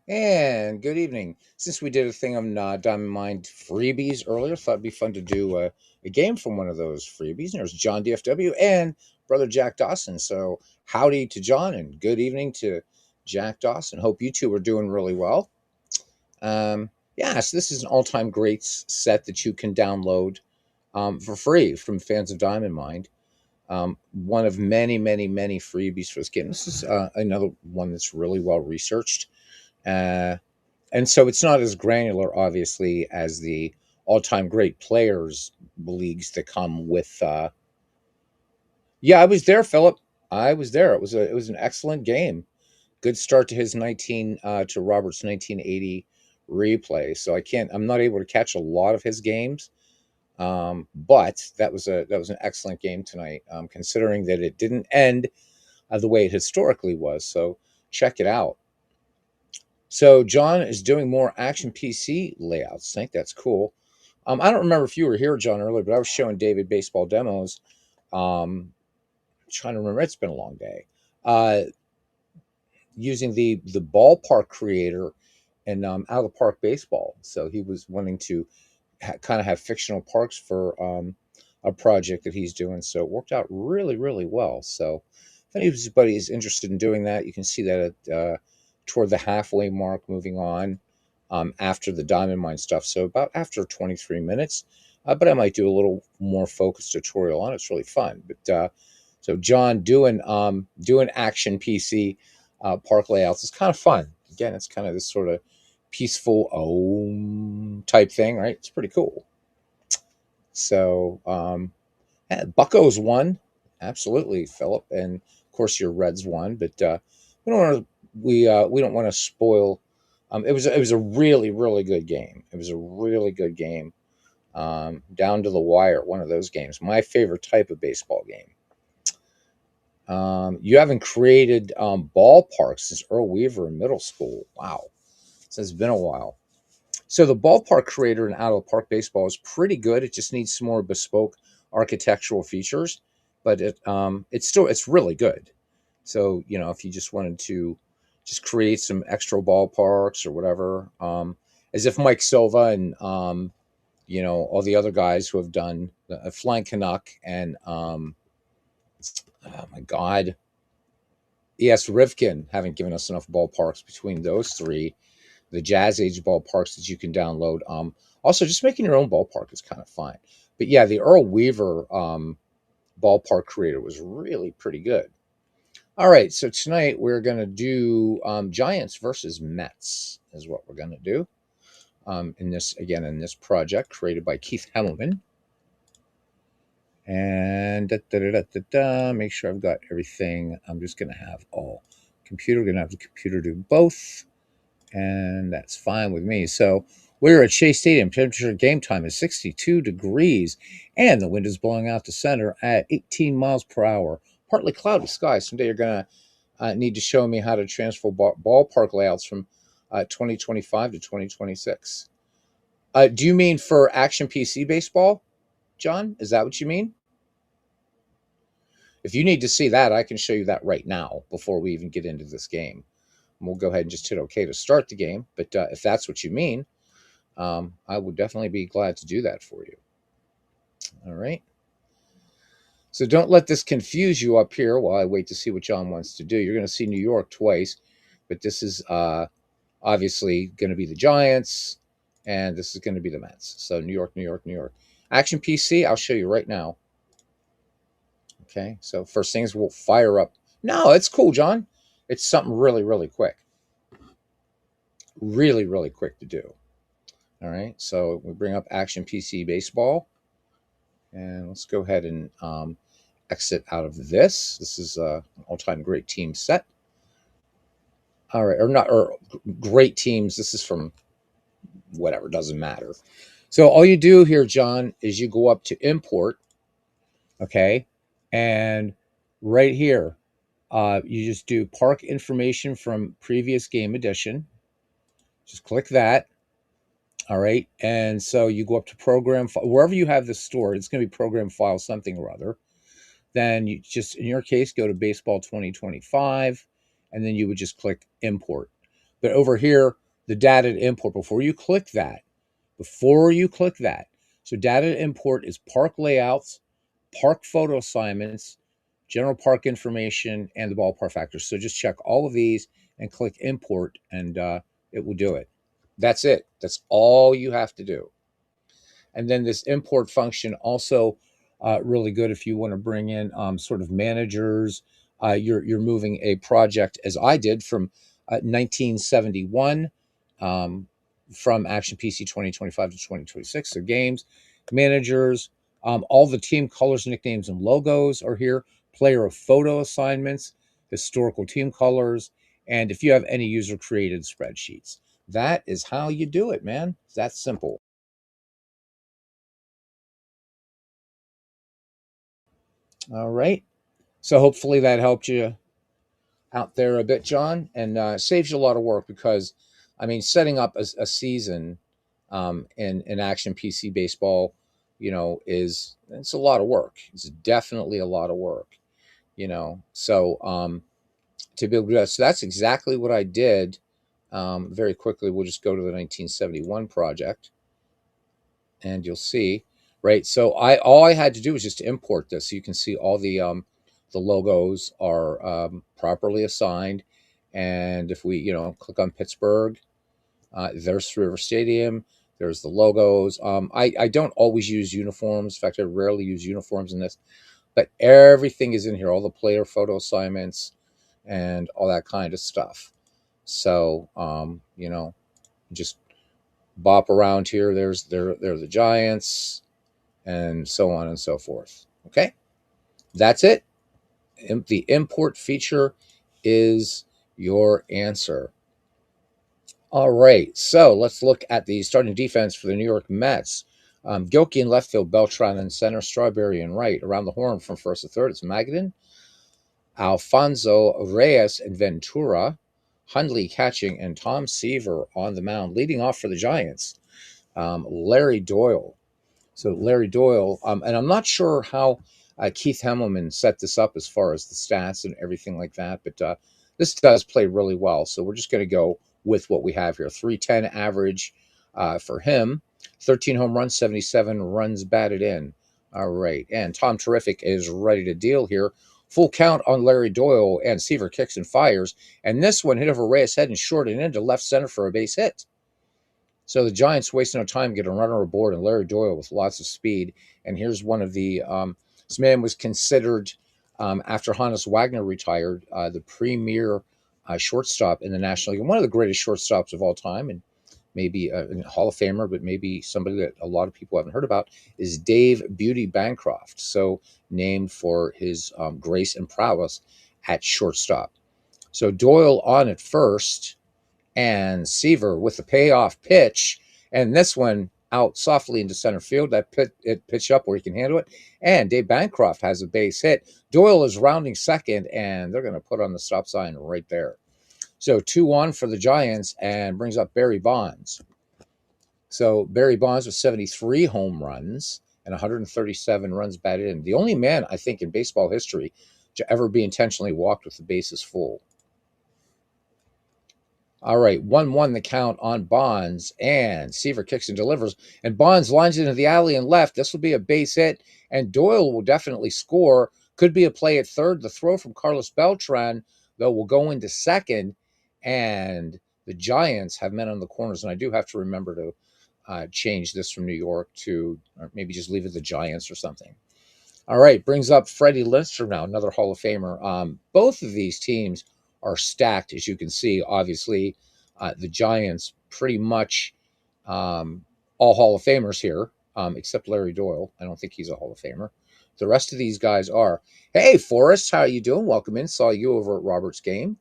And good evening. Since we did a thing on Diamond Mind freebies earlier, thought it'd be fun to do a game from one of those freebies. And there's John DFW and brother Jack Dawson. So howdy to John and good evening to Jack Dawson. Hope you two are doing really well. Yeah, so this is an all-time greats set that you can download for free from fans of Diamond Mind. One of many, many, many freebies for this game. This is another one that's really well researched. Uh, and so it's not as granular, obviously, as the all-time great players leagues that come with. Yeah, I was there, Philip. I was there. It was an excellent game. Good start to his 19 to Robert's 1980 replay. So I'm not able to catch a lot of his games, but that was an excellent game tonight. Considering that it didn't end the way it historically was. So check it out. So John is doing more Action PC layouts. I think that's cool. I don't remember if you were here, John, earlier, but I was showing David baseball demos. Trying to remember, it's been a long day. Uh, Using the ballpark creator and out of the park baseball. So he was wanting to kind of have fictional parks for a project that he's doing. So it worked out really, really well. So if anybody is interested in doing that, you can see that toward the halfway mark, moving on after the diamond mine stuff. So about after 23 minutes. But I might do a little more focused tutorial on it. It's really fun. But so John doing action PC park layouts is kind of fun. Again, it's kind of this sort of peaceful type thing, right? It's pretty cool. So yeah, Bucco's won, absolutely, Philip, and of course your Reds won. But we don't want to we don't want to spoil. It was a really really good game. It was a really good game, down to the wire. One of those games, my favorite type of baseball game. You haven't created ballparks since Earl Weaver in middle school. Wow, it's been a while. So the ballpark creator in out of the park baseball is pretty good. It just needs some more bespoke architectural features, but it's really good. So if you just wanted to just create some extra ballparks or whatever, as if Mike Silva and all the other guys who have done Flying Canuck and oh my God, yes, Rivkin haven't given us enough ballparks between those three. The Jazz Age ballparks that you can download. Also, just making your own ballpark is kind of fun. But yeah, the Earl Weaver ballpark creator was really pretty good. All right, so tonight we're going to do Giants versus Mets is what we're going to do in this project created by Keith Hemmelman. And make sure I've got everything. I'm just going to have all computer. Going to have the computer do both, and that's fine with me. So we're at Shea Stadium. Temperature game time is 62 degrees, and the wind is blowing out to center at 18 miles per hour. Partly cloudy skies. Someday you're going to need to show me how to transfer ballpark layouts from 2025 to 2026. Do you mean for Action PC baseball, John? Is that what you mean? If you need to see that, I can show you that right now before we even get into this game. We'll go ahead and just hit OK to start the game. But if that's what you mean, I would definitely be glad to do that for you. All right. So don't let this confuse you up here while I wait to see what John wants to do. You're going to see New York twice, but this is obviously going to be the Giants, and this is going to be the Mets. So New York, New York, New York. Action PC, I'll show you right now. Okay, so first things we'll fire up. No, it's cool, John. It's something really, really quick. Really, really quick to do. All right, so we bring up Action PC Baseball. And let's go ahead and exit out of this. This is an all-time great team set. All right, or great teams. This is from whatever, doesn't matter. So all you do here, John, is you go up to import, okay? And right here, you just do park information from previous game edition. Just click that. All right. And so you go up to program, wherever you have this stored, it's going to be program file something or other. Then you just, in your case, go to baseball 2025, and then you would just click import. But over here, the data to import, before you click that, so data to import is park layouts, park photo assignments, general park information, and the ballpark factors. So just check all of these and click import, and it will do it. That's it. That's all you have to do. And then this import function also really good if you want to bring in sort of managers. You're moving a project as I did from 1971 um, from Action PC 2025 to 2026. So games, managers, all the team colors, nicknames, and logos are here. Player of photo assignments, historical team colors, and if you have any user created spreadsheets. That is how you do it, man. It's that simple. All right. So hopefully that helped you out there a bit, John, and saves you a lot of work because, I mean, setting up a season in action PC baseball, it's a lot of work. It's definitely a lot of work. So to be able to do that, so that's exactly what I did. Very quickly, we'll just go to the 1971 project and you'll see, right? So all I had to do was just import this. So you can see all the logos are properly assigned. And if we, click on Pittsburgh, there's River Stadium. There's the logos. I don't always use uniforms. In fact, I rarely use uniforms in this, but everything is in here. All the player photo assignments and all that kind of stuff. So, just bop around here. There's the Giants and so on and so forth. Okay, that's it. The import feature is your answer. All right, so let's look at the starting defense for the New York Mets. Gilkey in left field, Beltran in center, Strawberry in right. Around the horn from first to third, it's Magadan, Alfonso Reyes and Ventura, Hundley catching, and Tom Seaver on the mound. Leading off for the Giants, Larry Doyle. So Larry Doyle, and I'm not sure how Keith Hemmelman set this up as far as the stats and everything like that, but this does play really well. So we're just going to go with what we have here. 310 average for him, 13 home runs, 77 runs batted in. All right, and Tom Terrific is ready to deal here. Full count on Larry Doyle, and Seaver kicks and fires. And this one hit over Reyes' head and shorted into left center for a base hit. So the Giants waste no time, get a runner aboard, and Larry Doyle with lots of speed. And here's one of the this man was considered after Hannes Wagner retired the premier shortstop in the National League, and one of the greatest shortstops of all time, and maybe a Hall of Famer, but maybe somebody that a lot of people haven't heard about is Dave Beauty Bancroft. So named for his grace and prowess at shortstop. So Doyle on at first, and Seaver with the payoff pitch, and this one out softly into center field. It pitched up where he can handle it, and Dave Bancroft has a base hit. Doyle is rounding second, and they're going to put on the stop sign right there. So 2-1 for the Giants, and brings up Barry Bonds. So Barry Bonds with 73 home runs and 137 runs batted in. The only man, I think, in baseball history to ever be intentionally walked with the bases full. All right, 1-1 the count on Bonds, and Seaver kicks and delivers, and Bonds lines into the alley and left. This will be a base hit, and Doyle will definitely score. Could be a play at third. The throw from Carlos Beltran, though, will go into second, and the Giants have men on the corners, and I do have to remember to change this from New York to, or maybe just leave it the Giants or something. All right, brings up Freddie Lindstrom now, another Hall of Famer. Both of these teams are stacked, as you can see. Obviously, the Giants pretty much all Hall of Famers here, except Larry Doyle. I don't think he's a Hall of Famer. The rest of these guys are. Hey, Forrest, how you doing? Welcome in. Saw you over at Robert's game.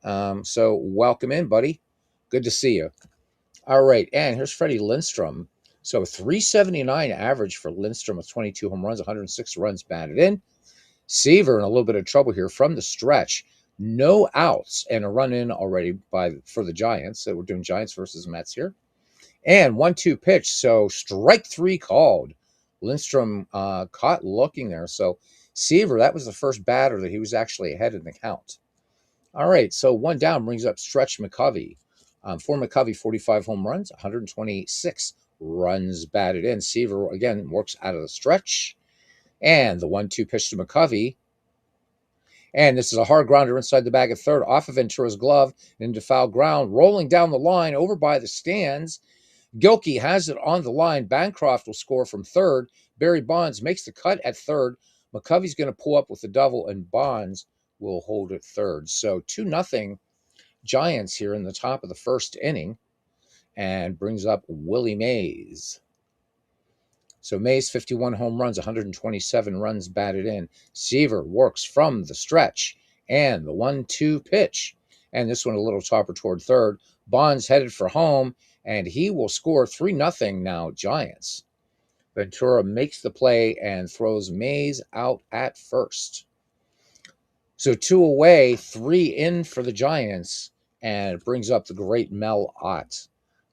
So welcome in, buddy. Good to see you. All right, and here's Freddie Lindstrom. So 379 average for Lindstrom with 22 home runs, 106 runs batted in. Seaver in a little bit of trouble here from the stretch. No outs and a run in already for the Giants. So we're doing Giants versus Mets here. And 1-2 pitch. So strike three called. Lindstrom caught looking there. So Seaver, that was the first batter that he was actually ahead in the count. All right, so one down brings up Stretch McCovey. For McCovey, 45 home runs, 126 runs batted in. Seaver, again, works out of the stretch. And the 1-2 pitch to McCovey. And this is a hard grounder inside the bag at third, off of Ventura's glove, into foul ground, rolling down the line over by the stands. Gilkey has it on the line. Bancroft will score from third. Barry Bonds makes the cut at third. McCovey's going to pull up with the double, and Bonds will hold at third. So 2-0 Giants here in the top of the first inning, and brings up Willie Mays. So Mays, 51 home runs, 127 runs batted in. Seaver works from the stretch, and the 1-2 pitch. And this one a little topper toward third. Bonds headed for home, and he will score 3-0 now, Giants. Ventura makes the play and throws Mays out at first. So 2 away, 3 in for the Giants, and it brings up the great Mel Ott.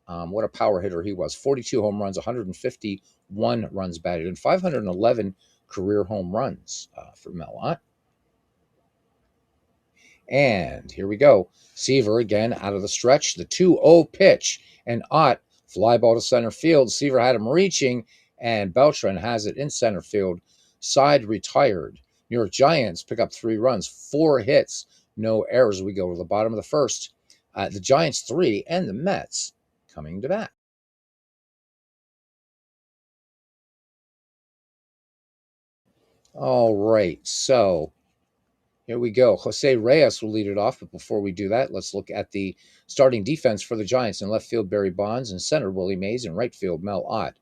What a power hitter he was. 42 home runs, 151 runs batted in, 511 career home runs for Mel Ott. And here we go. Seaver again out of the stretch. The 2-0 pitch, and Ott fly ball to center field. Seaver had him reaching, and Beltran has it in center field. Side retired. New York Giants pick up 3 runs, 4 hits, no errors. We go to the bottom of the first. The Giants 3 and the Mets coming to bat. All right, so here we go. Jose Reyes will lead it off, but before we do that, let's look at the starting defense for the Giants. In left field, Barry Bonds. In center, Willie Mays. In right field, Mel Ott.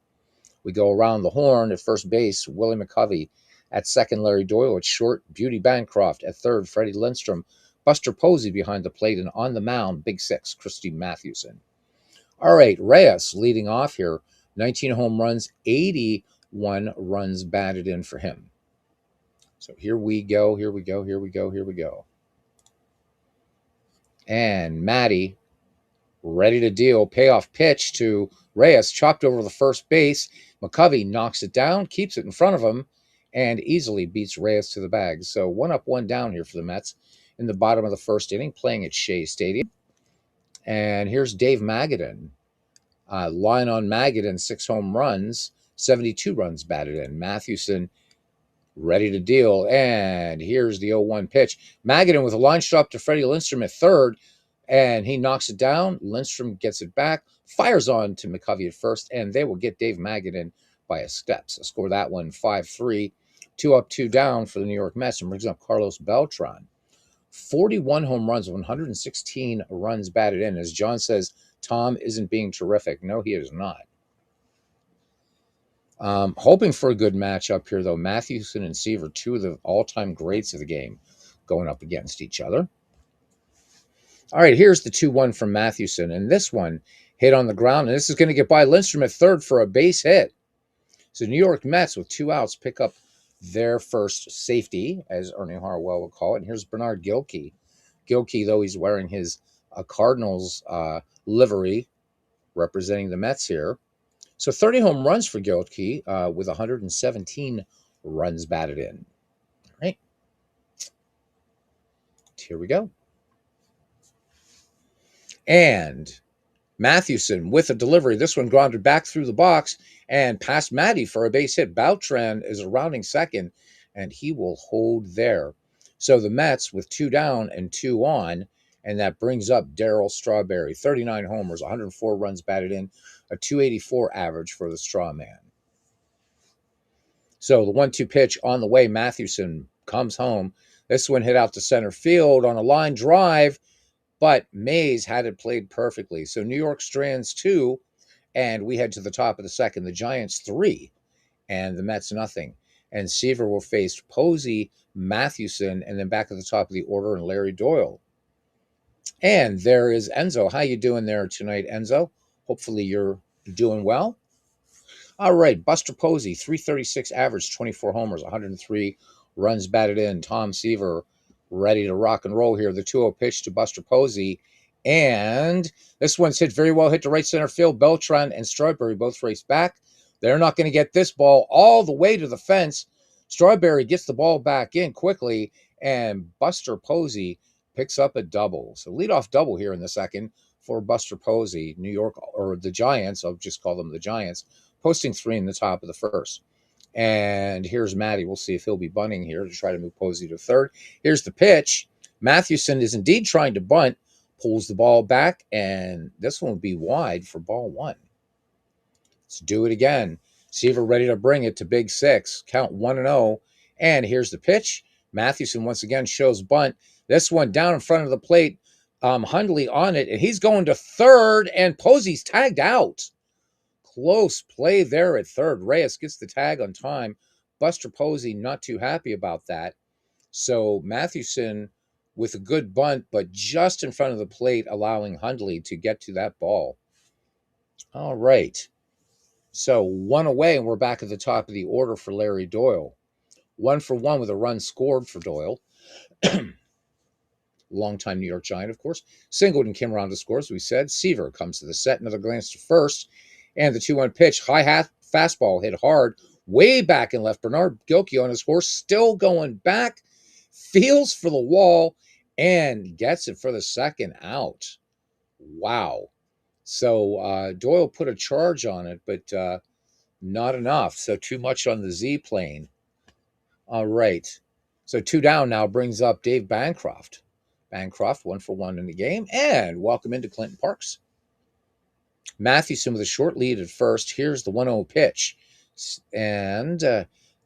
We go around the horn. At first base, Willie McCovey. At second, Larry Doyle. At short, Beauty Bancroft. At third, Freddie Lindstrom. Buster Posey behind the plate, and on the mound, Big Six, Christy Mathewson. All right, Reyes leading off here. 19 home runs, 81 runs batted in for him. So here we go. And Matty ready to deal. Payoff pitch to Reyes, chopped over the first base. McCovey knocks it down, keeps it in front of him, and easily beats Reyes to the bag. So 1 up, 1 down here for the Mets in the bottom of the first inning, playing at Shea Stadium. And here's Dave Magadan. Line on Magadan, 6 home runs, 72 runs batted in. Mathewson ready to deal. And here's the 0-1 pitch. Magadan with a line shot to Freddie Lindstrom at third, and he knocks it down. Lindstrom gets it back, fires on to McCovey at first, and they will get Dave Magadan by a step. So score that one 5-3. 2 up, 2 down for the New York Mets, and brings up Carlos Beltran. 41 home runs, 116 runs batted in. As John says, Tom isn't being terrific. No, he is not. Hoping for a good matchup here, though. Mathewson and Seaver, 2 of the all-time greats of the game, going up against each other. All right, here's the 2-1 from Mathewson, and this one hit on the ground, and this is going to get by Lindstrom at third for a base hit. So New York Mets, with 2 outs, pick up their first safety, as Ernie Harwell would call it. And here's Bernard Gilkey. Gilkey, though he's wearing his Cardinals livery, representing the Mets here. So 30 home runs for Gilkey with 117 runs batted in. All right. Here we go. And Mathewson with a delivery. This one grounded back through the box and past Matty for a base hit. Beltran is a rounding second, and he will hold there. So the Mets with 2 down and 2 on, and that brings up Darryl Strawberry. 39 homers, 104 runs batted in, a 284 average for the Straw Man. So the 1-2 pitch on the way. Mathewson comes home. This one hit out to center field on a line drive, but Mays had it played perfectly. So New York strands 2, and we head to the top of the second. The Giants 3, and the Mets nothing. And Seaver will face Posey, Mathewson, and then back at the top of the order, and Larry Doyle. And there is Enzo. How you doing there tonight, Enzo? Hopefully you're doing well. All right, Buster Posey, 336 average, 24 homers, 103 runs batted in. Tom Seaver ready to rock and roll here. The 2-0 pitch to Buster Posey. And this one's hit very well, hit to right center field. Beltran and Strawberry both race back. They're not going to get this ball all the way to the fence. Strawberry gets the ball back in quickly, and Buster Posey picks up a double. So leadoff double here in the second for Buster Posey, New York, or the Giants. I'll just call them the Giants, posting 3 in the top of the first. And here's Matty. We'll see if he'll be bunting here to try to move Posey to third. Here's the pitch. Mathewson is indeed trying to bunt, pulls the ball back, and this one will be wide for ball 1. Let's do it again. Seaver ready to bring it to big 6. Count 1-0. And here's the pitch. Mathewson once again shows bunt. This one down in front of the plate. Hundley on it, and he's going to third, and Posey's tagged out. Close play there at third. Reyes gets the tag on time. Buster Posey not too happy about that. So Mathewson with a good bunt, but just in front of the plate, allowing Hundley to get to that ball. All right. So 1 away, and we're back at the top of the order for Larry Doyle. 1 for 1 with a run scored for Doyle. Longtime New York Giant, of course. Singleton came around to score, as we said. Seaver comes to the set. Another glance to first. And the 2-1 pitch. High hat fastball hit hard. Way back in left. Bernard Gilkey on his horse. Still going back. Feels for the wall. And gets it for the second out. Wow. So Doyle put a charge on it, but not enough. So too much on the Z plane. All right. So 2 down now brings up Dave Bancroft. Bancroft 1 for 1 in the game. And welcome into Clinton Parks. Mathewson with a short lead at first. Here's the 1-0 pitch. And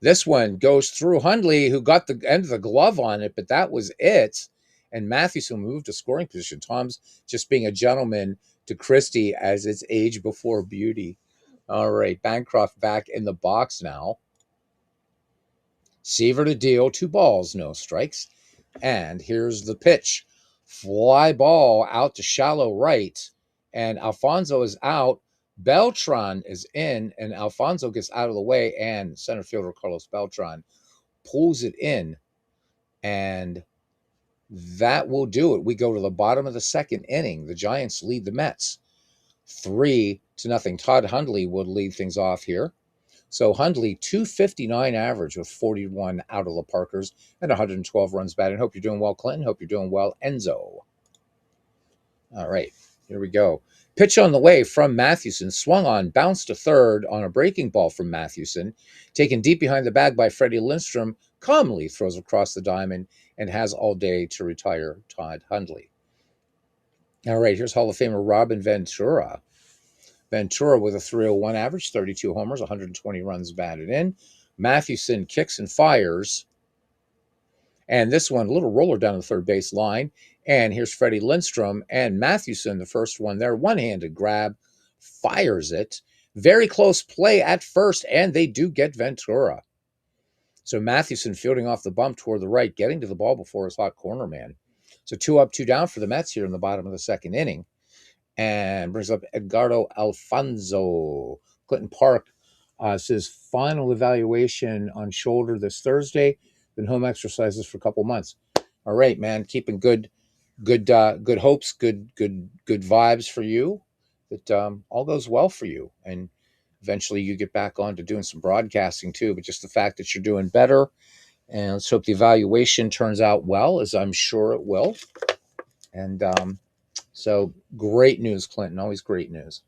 this one goes through Hundley, who got the end of the glove on it, but that was it. And Mathewson moved to scoring position. Tom's just being a gentleman to Christie as it's age before beauty. All right, Bancroft back in the box now. Seaver to deal, 2 balls, no strikes. And here's the pitch. Fly ball out to shallow right. And Alfonso is out. Beltran is in, and Alfonso gets out of the way, and center fielder Carlos Beltran pulls it in. And that will do it. We go to the bottom of the second inning. The Giants lead the Mets 3-0. Todd Hundley would lead things off here. So Hundley, 259 average with 41 out of the Parkers and 112 runs batted. Hope you're doing well, Clinton. Hope you're doing well, Enzo. All right, here we go. Pitch on the way from Mathewson. Swung on, bounced to third on a breaking ball from Mathewson. Taken deep behind the bag by Freddie Lindstrom. Calmly throws across the diamond and has all day to retire Todd Hundley. All right, here's Hall of Famer Robin Ventura. Ventura with a 301 average, 32 homers, 120 runs batted in. Mathewson kicks and fires. And this one, a little roller down the third base line. And here's Freddie Lindstrom. And Mathewson, the first one there, one-handed grab, fires it. Very close play at first, and they do get Ventura. So Mathewson fielding off the bump toward the right, getting to the ball before his hot corner man. So 2 up, 2 down for the Mets here in the bottom of the second inning. And brings up Edgardo Alfonso. Clinton Park says final evaluation on shoulder this Thursday, then home exercises for a couple months. All right, man, keeping good hopes, good vibes for you. That all goes well for you, and eventually you get back on to doing some broadcasting too. But just the fact that you're doing better, and let's hope the evaluation turns out well, as I'm sure it will. And so great news, Clinton. Always great news.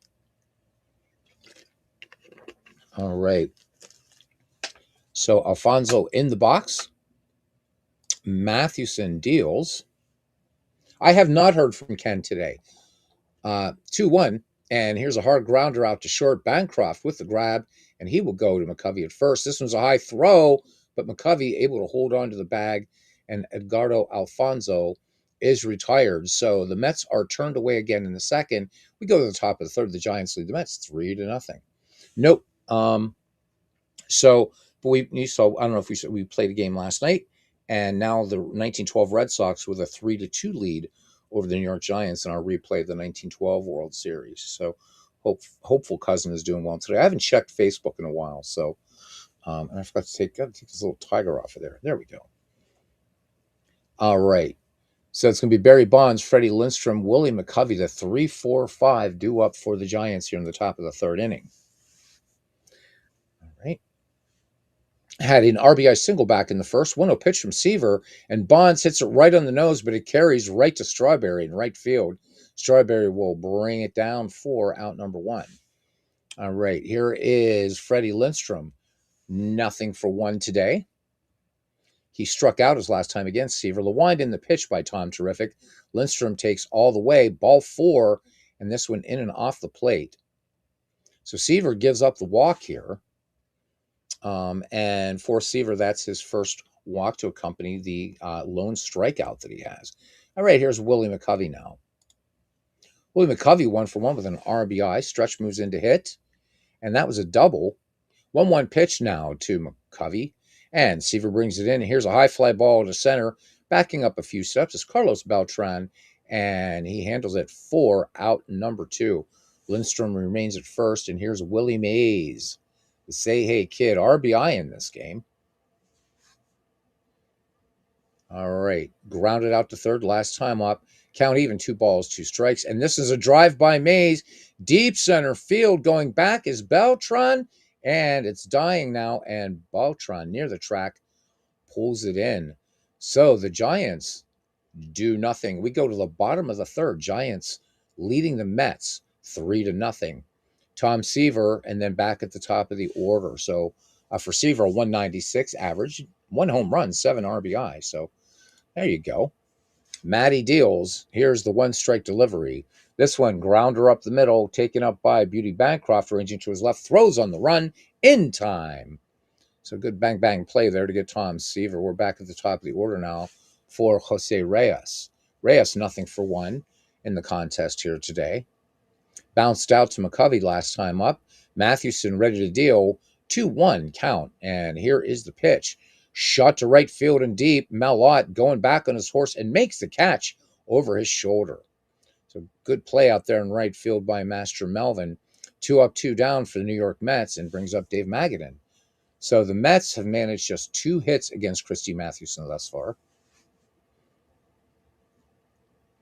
All right. So Alfonso in the box. Mathewson deals. I have not heard from Ken today. 2-1. And here's a hard grounder out to short. Bancroft with the grab. And he will go to McCovey at first. This one's a high throw, but McCovey able to hold on to the bag. And Edgardo Alfonso is retired. So the Mets are turned away again in the second. We go to the top of the third. The Giants lead the Mets 3-0. Nope. So, but we saw, I don't know if we played a game last night, and now the 1912 Red Sox with a 3-2 lead over the New York Giants in our replay of the 1912 World Series. So hopeful cousin is doing well today. I haven't checked Facebook in a while. So, and I forgot to take this little tiger off of there. There we go. All right. So it's going to be Barry Bonds, Freddie Lindstrom, Willie McCovey, the 3-4-5 due up for the Giants here in the top of the third inning. All right. had an RBI single back in the first. 1-0 pitch from Seaver, and Bonds hits it right on the nose, but it carries right to Strawberry in right field. Strawberry will bring it down for out number one. All right, here is Freddie Lindstrom. Nothing for one today. He struck out his last time against Seaver. The wind in the pitch by Tom Terrific. Lindstrom takes all the way, ball four, and this one in and off the plate. So Seaver gives up the walk here. And for Seaver, that's his first walk to accompany the lone strikeout that he has. All right, here's Willie McCovey now. Willie McCovey 1-for-1 with an RBI. Stretch moves in to hit, and that was a double. 1-1 pitch now to McCovey, and Seaver brings it in. Here's a high fly ball to center. Backing up a few steps is Carlos Beltran, and he handles it for out number two. Lindstrom remains at first, and here's Willie Mays. The Say Hey Kid RBI in this game. All right, grounded out to third last time up. Count even, 2 balls, 2 strikes. And this is a drive by Mays. Deep center field. Going back is Beltran, and it's dying now. And Beltran near the track pulls it in. So the Giants do nothing. We go to the bottom of the third. Giants leading the Mets 3-0. Tom Seaver, and then back at the top of the order. So for Seaver, 196 average, 1 home run, 7 RBI. So there you go. Matty deals. Here's the 1-strike delivery. This one, grounder up the middle, taken up by Beauty Bancroft, ranging to his left, throws on the run in time. So good bang bang play there to get Tom Seaver. We're back at the top of the order now for Jose Reyes. Reyes, nothing for one in the contest here today. Bounced out to McCovey last time up. Mathewson ready to deal. 2-1 count. And here is the pitch. Shot to right field and deep. Malott going back on his horse and makes the catch over his shoulder. So good play out there in right field by Master Melvin. 2 up, 2 down for the New York Mets, and brings up Dave Magadan. So the Mets have managed just 2 hits against Christy Mathewson thus far.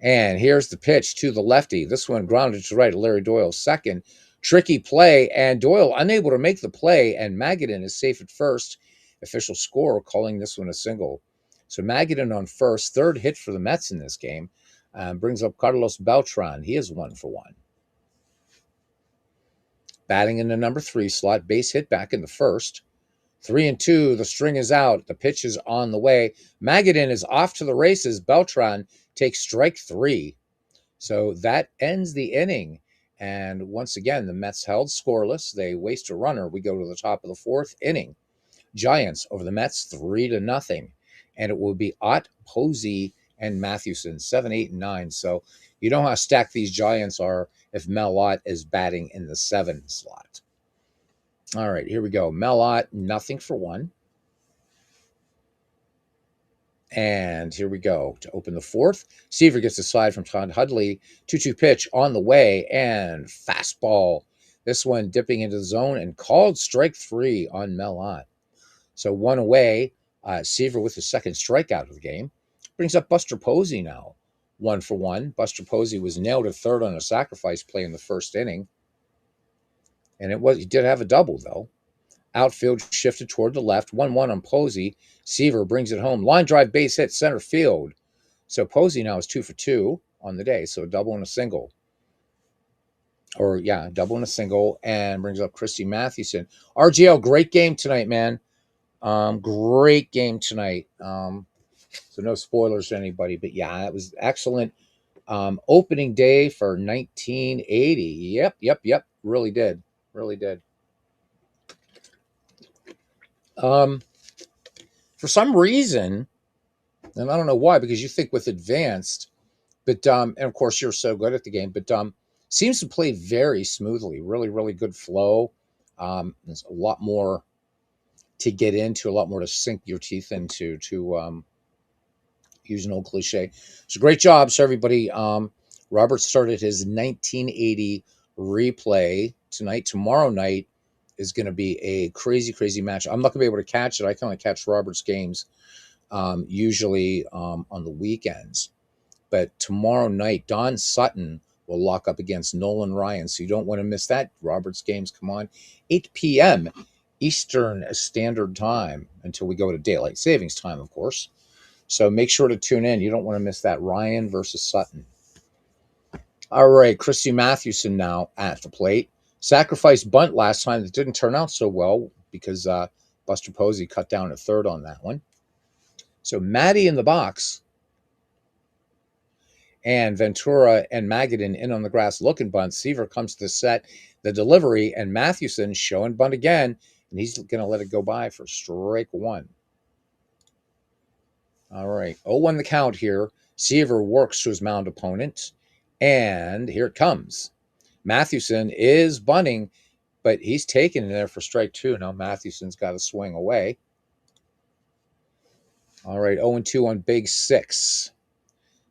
And here's the pitch to the lefty. This one grounded to right. Larry Doyle second. Tricky play, and Doyle unable to make the play, and Magadan is safe at first. Official score calling this one a single. So Magadan on first, third hit for the Mets in this game. Brings up Carlos Beltran. He is 1-for-1. Batting in the number 3 slot, base hit back in the first. 3-2, the string is out. The pitch is on the way. Magadan is off to the races. Beltran takes strike 3. So that ends the inning. And once again, the Mets held scoreless. They waste a runner. We go to the top of the 4th inning. Giants over the Mets 3-0. And it will be Ott, Posey, and Mathewson 7, 8, and 9. So you know how stacked these Giants are if Mel Ott is batting in the 7 slot. All right, here we go. Mel Ott, nothing for one. And here we go to open the 4th. Seaver gets a slide from Todd Hudley. 2-2 pitch on the way, and fastball. This one dipping into the zone and called strike 3 on Mel Ott. So 1 away. Seaver with his second strikeout of the game. Brings up Buster Posey now. 1-for-1. Buster Posey was nailed at third on a sacrifice play in the first inning. And he did have a double, though. Outfield shifted toward the left. 1-1 on Posey. Seaver brings it home. Line drive base hit center field. So Posey now is 2-for-2 on the day. So a double and a single. Double and a single. And brings up Christy Mathewson. RGL, great game tonight, man. Great game tonight. So no spoilers to anybody. But yeah, it was excellent. Opening day for 1980. Yep. Really did. For some reason, and I don't know why, because you think with advanced, but and of course you're so good at the game, but seems to play very smoothly. Really good flow. There's a lot more to get into, a lot more to sink your teeth into, to use an old cliche. So great job, so everybody. Robert started his 1980 replay tonight. Tomorrow night is going to be a crazy match. I'm not going to be able to catch it. I can only catch Robert's games usually on the weekends. But tomorrow night, Don Sutton will lock up against Nolan Ryan. So you don't want to miss that. Robert's games come on 8 p.m. Eastern Standard Time until we go to daylight savings time, of course. So make sure to tune in. You don't want to miss that. Ryan versus Sutton. All right, Christy Mathewson now at the plate. Sacrifice bunt last time that didn't turn out so well because Buster Posey cut down at third on that one. So Maddie in the box and Ventura and Magadan in on the grass looking bunt. Seaver comes to the set, the delivery, and Mathewson showing bunt again, and he's going to let it go by for strike one. All right, 0-1 the count here. Seaver works to his mound opponent, and here it comes. Mathewson is bunting, but he's taken in there for strike two. Now Mathewson's got to swing away. All right, 0-2 on big six.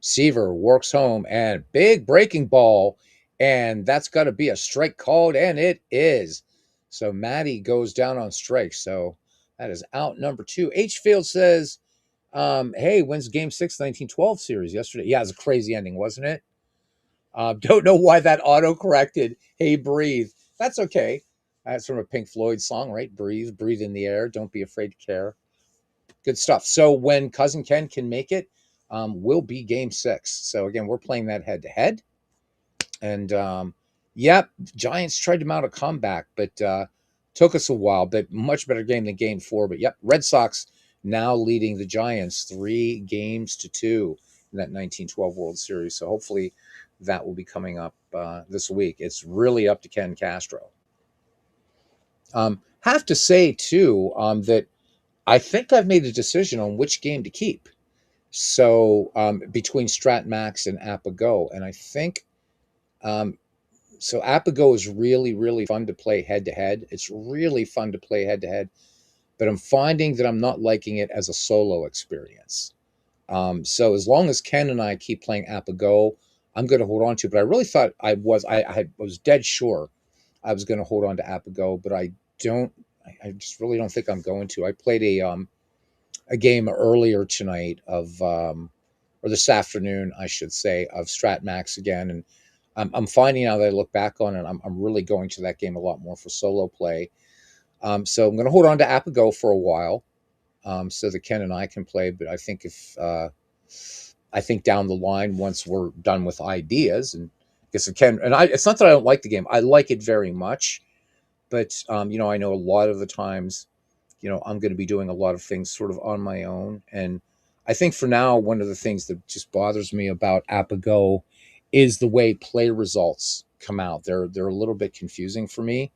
Seaver works home and big breaking ball, and that's got to be a strike called, and it is. So Matty goes down on strike. So that is out number two. H Field says, hey, when's game 6, 1912 series yesterday? Yeah, it was a crazy ending, wasn't it? Don't know why that auto corrected. Hey, breathe. That's okay. That's from a Pink Floyd song, right? Breathe, breathe in the air. Don't be afraid to care. Good stuff. So when Cousin Ken can make it, will be game 6. So again, we're playing that head to head. And yep, Giants tried to mount a comeback, but took us a while. But much better game than game 4. But yep, Red Sox now leading the Giants 3-2 in that 1912 World Series. So hopefully that will be coming up this week. It's really up to Ken Castro. Have to say too that I think I've made a decision on which game to keep. So between Strat Max and Apago, and I think so Apago is really, really fun to play head to head. It's really fun to play head to head, but I'm finding that I'm not liking it as a solo experience. So as long as Ken and I keep playing Apago, I'm going to hold on to it. But I really thought I was dead sure I was going to hold on to Apago, but I don't. I just really don't think I'm going to. I played a game earlier tonight of, or this afternoon, I should say, of Strat Max again, and I'm finding now that I look back on it, I'm really going to that game a lot more for solo play. So I'm going to hold on to Apago for a while, so that Ken and I can play. But I think I think down the line, once we're done with ideas, and I guess it can, and it's not that I don't like the game. I like it very much, but I know a lot of the times, I'm going to be doing a lot of things sort of on my own. And I think for now, one of the things that just bothers me about Apago is the way play results come out. They're a little bit confusing for me.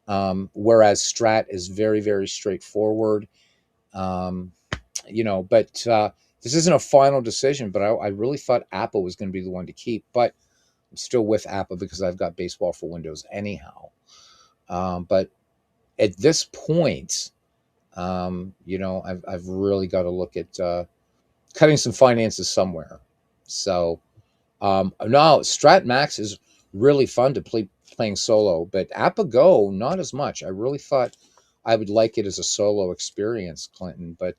Whereas Strat is very, very straightforward. But this isn't a final decision, but I really thought Appa was going to be the one to keep, but I'm still with Appa because I've got baseball for Windows anyhow. But at this point, I've really got to look at cutting some finances somewhere. So no, Strat Max is really fun to playing solo, but Apago not as much. I really thought I would like it as a solo experience, Clinton, but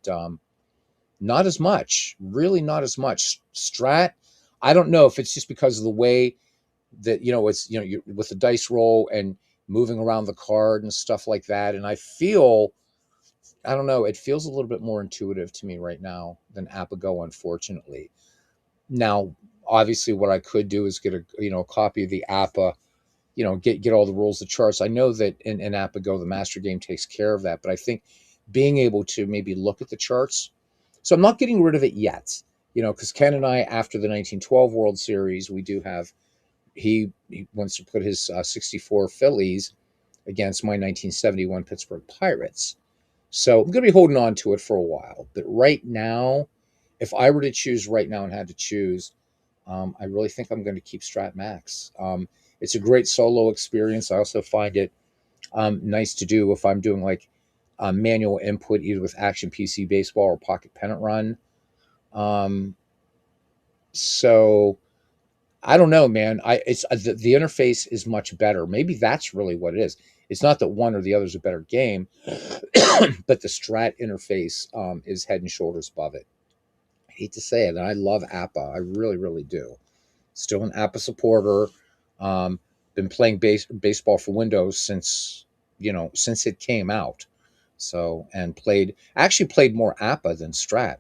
not as much. Really, not as much. Strat. I don't know if it's just because of the way that it's you with the dice roll and moving around the card and stuff like that, and I don't know. It feels a little bit more intuitive to me right now than Apago, unfortunately. Now, obviously, what I could do is get a copy of the APA, get all the rules, the charts. I know that in Apago, the master game takes care of that, but I think being able to maybe look at the charts. So I'm not getting rid of it yet, because Ken and I, after the 1912 World Series, we do have, he wants to put his 64 Phillies against my 1971 Pittsburgh Pirates. So I'm going to be holding on to it for a while. But right now, if I were to choose right now and had to choose, I really think I'm going to keep Strat Max. It's a great solo experience. I also find it nice to do if I'm doing like manual input, either with Action PC Baseball or Pocket Pennant Run. So I don't know, man. It's the interface is much better. Maybe that's really what it is. It's not that one or the other is a better game, but the Strat interface is head and shoulders above it. I hate to say it, and I love Appa. I really, really do. Still an Appa supporter. Been playing baseball for Windows since since it came out. So, and actually played more APA than Strat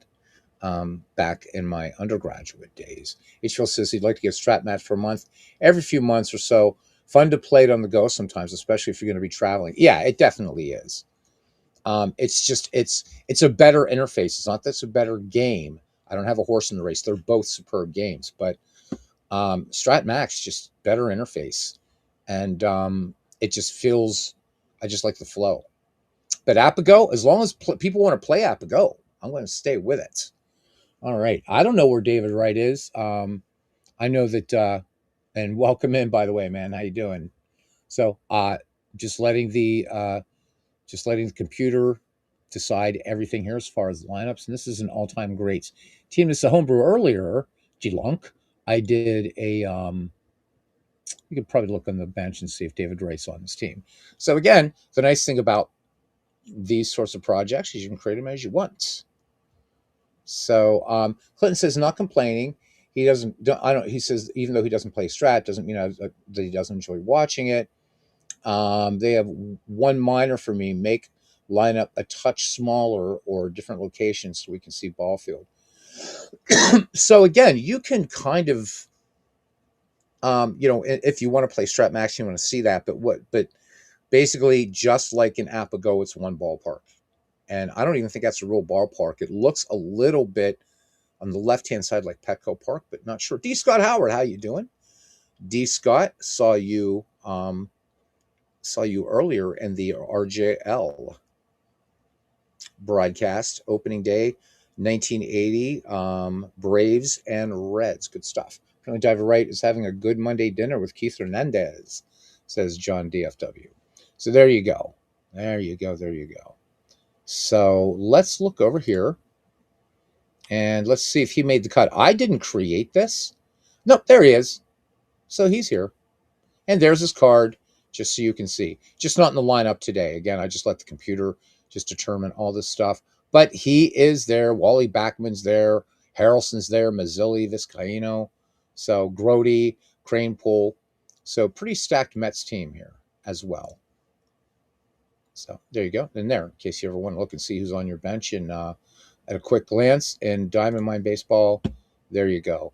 back in my undergraduate days. HL says he'd like to get Strat Match for a month, every few months or so. Fun to play it on the go sometimes, especially if you're going to be traveling. Yeah, it definitely is. It's just it's a better interface. It's not that it's a better game. I don't have a horse in the race. They're both superb games, but Strat Max just better interface, and it just feels. I just like the flow. But Apago, as long as people want to play Apago, I'm going to stay with it. All right. I don't know where David Wright is. I know that, and welcome in, by the way, man. How you doing? So, just letting the computer decide everything here as far as the lineups. And this is an all-time greats team. This is a homebrew earlier. Gelunk. I did a. You could probably look on the bench and see if David Wright's on this team. So again, the nice thing about these sorts of projects is you can create them as you want. So Clinton says not complaining. He doesn't. I don't. He says even though he doesn't play Strat, doesn't mean that he doesn't enjoy watching it. They have one minor for me: make lineup a touch smaller or different locations so we can see ball field. So again, you can kind of, if you want to play Strat Max, you want to see that. But basically, just like in Apago, it's one ballpark, and I don't even think that's a real ballpark. It looks a little bit on the left-hand side like Petco Park, but not sure. D. Scott Howard, how you doing? D. Scott, saw you earlier in the RJL broadcast, opening day, 1980, Braves and Reds. Good stuff. Apparently Diver Wright is having a good Monday dinner with Keith Hernandez, says John DFW. So there you go. There you go. There you go. So let's look over here and let's see if he made the cut. I didn't create this. Nope, there he is. So he's here. And there's his card, just so you can see. Just not in the lineup today. Again, I just let the computer just determine all this stuff. But he is there. Wally Backman's there. Harrelson's there. Mazzilli, Vizcaino. So Grody, Cranepool. So pretty stacked Mets team here as well. So there you go. And there, in case you ever want to look and see who's on your bench. And at a quick glance in Diamond Mine Baseball, there you go.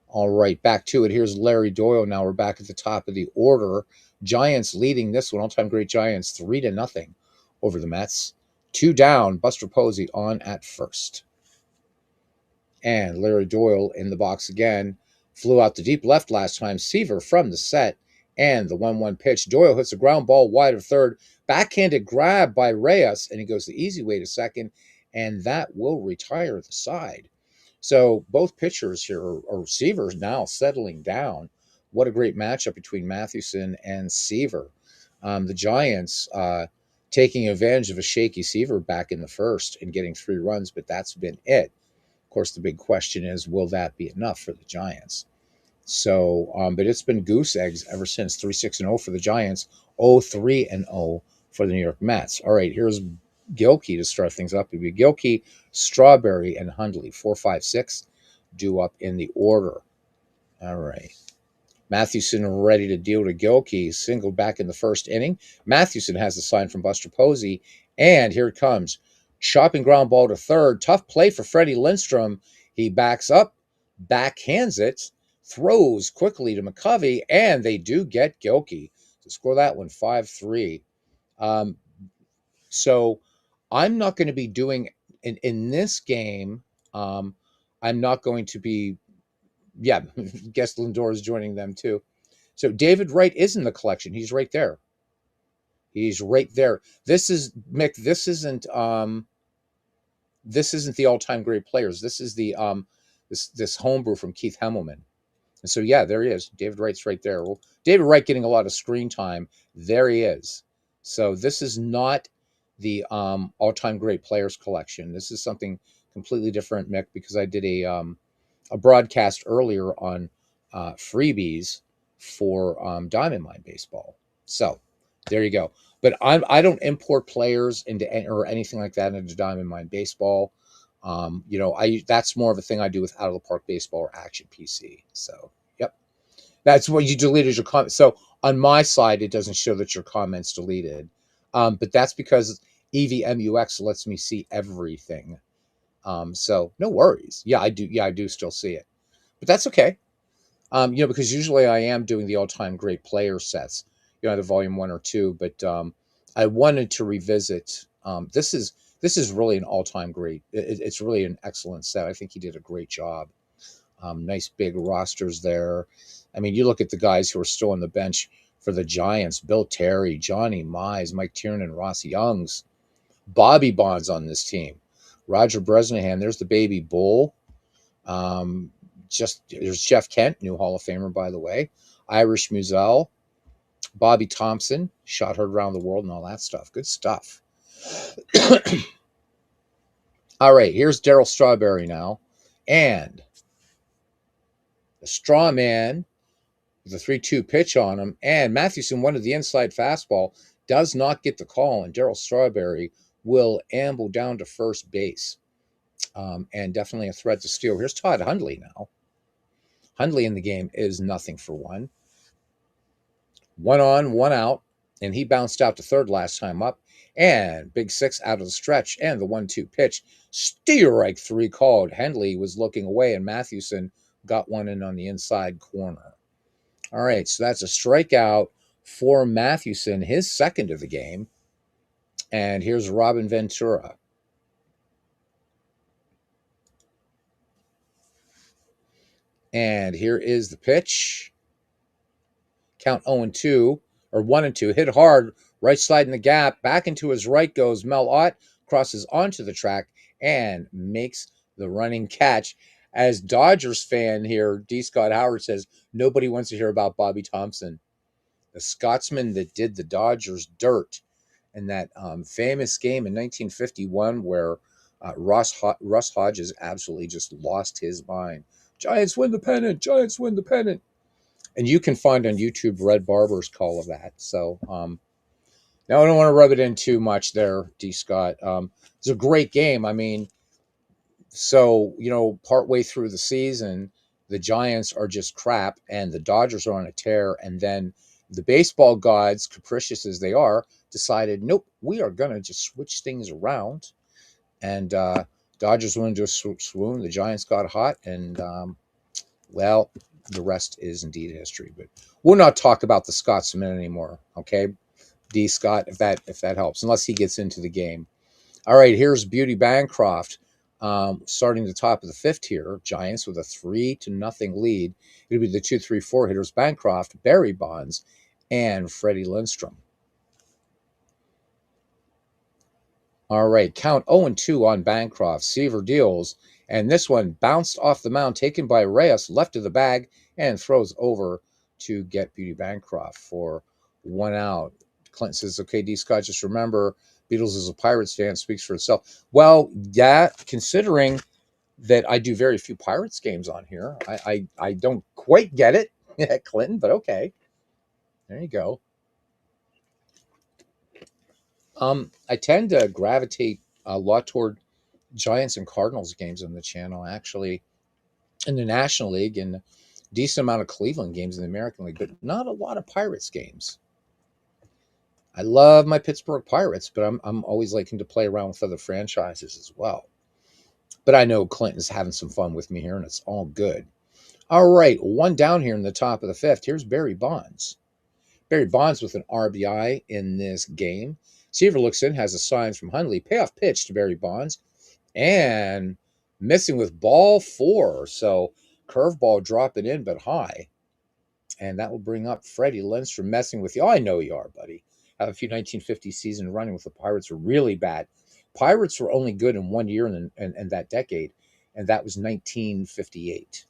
All right, back to it. Here's Larry Doyle. Now we're back at the top of the order. Giants leading this one. All-time great Giants, 3-0 over the Mets. 2 down. Buster Posey on at first. And Larry Doyle in the box again. Flew out the deep left last time. Seaver from the set. And the 1-1 pitch. Doyle hits a ground ball wide of third. Backhanded grab by Reyes. And he goes the easy way to second. And that will retire the side. So both pitchers here are Seaver's now settling down. What a great matchup between Mathewson and Seaver. The Giants taking advantage of a shaky Seaver back in the first and getting 3 runs, but that's been it. Of course, the big question is, will that be enough for the Giants? So, but it's been goose eggs ever since. 3-6-0 for the Giants, 0-3-0 for the New York Mets. All right, here's Gilkey to start things up. It'd be Gilkey, Strawberry, and Hundley. 4, 5, 6 due up in the order. All right. Mathewson ready to deal to Gilkey. Singled back in the first inning. Mathewson has the sign from Buster Posey. And here it comes. Chopping ground ball to third. Tough play for Freddie Lindstrom. He backs up, backhands it, throws quickly to McCovey, and they do get Gilkey to score that one 5-3. So I'm not going to be doing in this game. I'm not going to be. Yeah, guess Lindor is joining them too. So David Wright is in the collection. He's right there. He's right there. This is Mick. This isn't the all-time great players. This is the this homebrew from Keith Hemmelman. And so yeah, there he is. David Wright's right there. Well, David Wright getting a lot of screen time. There he is. So this is not the all-time great players collection. This is something completely different, Mick, because I did a broadcast earlier on freebies for Diamond Mine Baseball. So there you go. But I don't import players into or anything like that into Diamond Mine Baseball. That's more of a thing I do with Out of the Park Baseball or Action PC. So, yep. That's what you deleted your comment. So on my side, it doesn't show that your comment's deleted. But that's because EVMUX lets me see everything. So no worries. Yeah, I do. Yeah, I do still see it, but that's okay. Because usually I am doing the all-time great player sets, the volume one or two, but I wanted to revisit. This is really an all-time great. It's really an excellent set. I think he did a great job. Nice big rosters there. I mean, you look at the guys who are still on the bench for the Giants: Bill Terry, Johnny Mize, Mike Tiernan, Ross Youngs, Bobby Bonds on this team, Roger Bresnahan. There's the baby bull. Um, just there's Jeff Kent, new Hall of Famer, by the way. Irish Musel, Bobby Thompson, shot heard around the world and all that stuff. Good stuff. All right, here's Daryl Strawberry now. And the straw man with a 3-2 pitch on him. And Mathewson wanted the inside fastball, does not get the call, and Daryl Strawberry will amble down to first base. And definitely a threat to steal. Here's Todd Hundley now. Hundley in the game is nothing for one. One on, one out, and he bounced out to third last time up. And big six out of the stretch, and the 1-2 pitch. Strike three called. Hendley was looking away, and Mathewson got one in on the inside corner. All right, so that's a strikeout for Mathewson, his second of the game. And here's Robin Ventura. And here is the pitch. Count 0-2, or 1-2. Hit hard, right side in the gap. Back into his right goes Mel Ott, crosses onto the track, and makes the running catch. As Dodgers fan here, D. Scott Howard says, nobody wants to hear about Bobby Thompson, the Scotsman that did the Dodgers dirt in that famous game in 1951 where Russ Hodges absolutely just lost his mind. Giants win the pennant. Giants win the pennant. And you can find on YouTube Red Barber's call of that. So now I don't want to rub it in too much there, D. Scott. It's a great game. I mean, so, partway through the season, the Giants are just crap and the Dodgers are on a tear. And then the baseball gods, capricious as they are, decided, nope, we are going to just switch things around. And Dodgers went into a swoon. The Giants got hot. And, well, the rest is indeed history. But we'll not talk about the Scotsman anymore. Okay, D. Scott, if that helps, unless he gets into the game. All right, here's Beauty Bancroft. Starting the top of the fifth here, Giants with a 3-0 lead. It'll be the 2-3-4 hitters: Bancroft, Barry Bonds, and Freddie Lindstrom. All right, count 0-2 on Bancroft. Seaver deals, and this one bounced off the mound, taken by Reyes, left of the bag, and throws over to get Beauty Bancroft for one out. Clinton says, okay, D. Scott, just remember, Beatles is a Pirates fan, speaks for itself. Well, yeah, considering that I do very few Pirates games on here, I don't quite get it, Clinton, but okay. There you go. I tend to gravitate a lot toward Giants and Cardinals games on the channel, actually, in the National League, and a decent amount of Cleveland games in the American League, but not a lot of Pirates games. I love my Pittsburgh Pirates, but I'm always liking to play around with other franchises as well. But I know Clinton's having some fun with me here, and it's all good. All right, one down here in the top of the fifth. Here's Barry Bonds. Barry Bonds with an RBI in this game. Seaver looks in, has a sign from Hundley. Payoff pitch to Barry Bonds. And missing with ball 4. So curveball dropping in, but high. And that will bring up Freddie Lindstrom messing with you. Oh, I know you are, buddy. I have a few 1950 season running with the Pirates were really bad. Pirates were only good in 1 year in that decade, and that was 1958.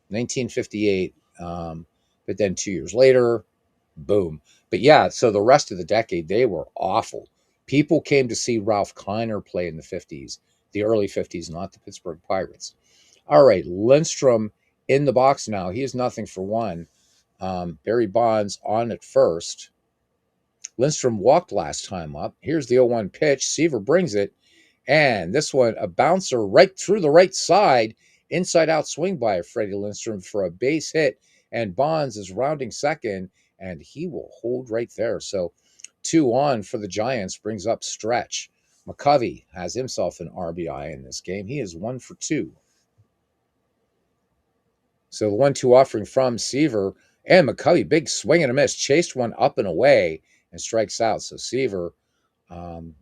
1958. But then 2 years later, boom. But yeah, so the rest of the decade, they were awful. People came to see Ralph Kiner play in the 50s, the early 50s, not the Pittsburgh Pirates. All right, Lindstrom in the box now. He is nothing for one. Barry Bonds on at first. Lindstrom walked last time up. Here's the 0-1 pitch. Seaver brings it. And this one, a bouncer right through the right side. Inside out swing by Freddie Lindstrom for a base hit. and Bonds is rounding second, and he will hold right there. So 2 on for the Giants brings up Stretch. McCovey has himself an RBI in this game. He is 1 for 2. So the 1-2 offering from Seaver and McCovey, big swing and a miss, chased one up and away and strikes out. So Seaver um,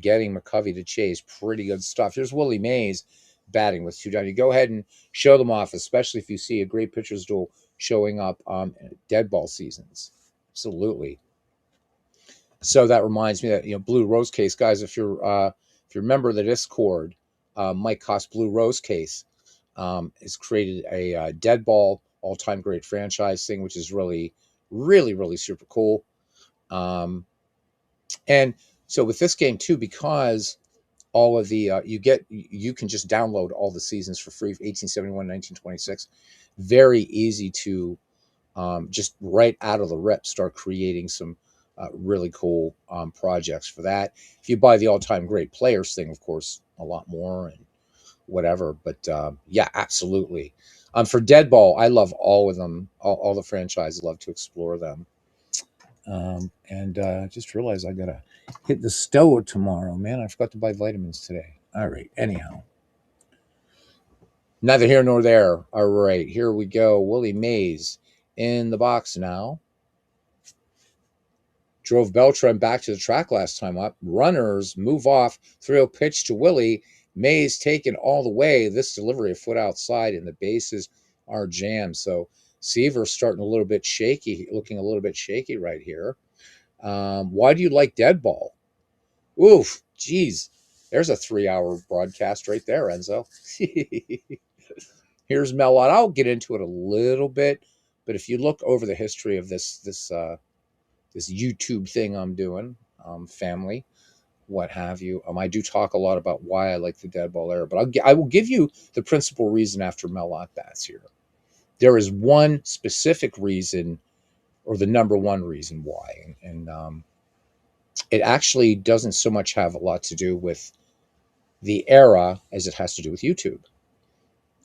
getting McCovey to chase, pretty good stuff. Here's Willie Mays batting with 2 down. You go ahead and show them off, especially if you see a great pitcher's duel showing up dead ball seasons. Absolutely. So that reminds me that Blue Rose Case, guys. If you're a member of the Discord, Mike Koss Blue Rose Case has created a dead ball all time great franchise thing, which is really, really, really super cool. And so with this game too, because all of the you can just download all the seasons for free, 1871, 1926. Very easy to just right out of the rip start creating some really cool projects for that. If you buy the all-time great players thing, of course, a lot more and whatever. But yeah, absolutely. For Deadball, I love all of them, all the franchises. Love to explore them. And just realized I gotta hit the stove tomorrow. Man, I forgot to buy vitamins today. All right. Anyhow, neither here nor there. All right, here we go. Willie Mays in the box now. Drove Beltran back to the track last time up. Runners move off. 3-0 pitch to Willie. Mays taken all the way. This delivery a foot outside, and the bases are jammed. So Seaver starting a little bit shaky, looking a little bit shaky right here. Why do you like dead ball? Oof, geez. There's a 3-hour broadcast right there, Enzo. Here's Melon. I'll get into it a little bit, but if you look over the history of this YouTube thing I'm doing, family, what have you, I do talk a lot about why I like the dead ball era, but I will give you the principal reason after Melot bats here. There is one specific reason, or the number one reason why, and it actually doesn't so much have a lot to do with the era as it has to do with YouTube.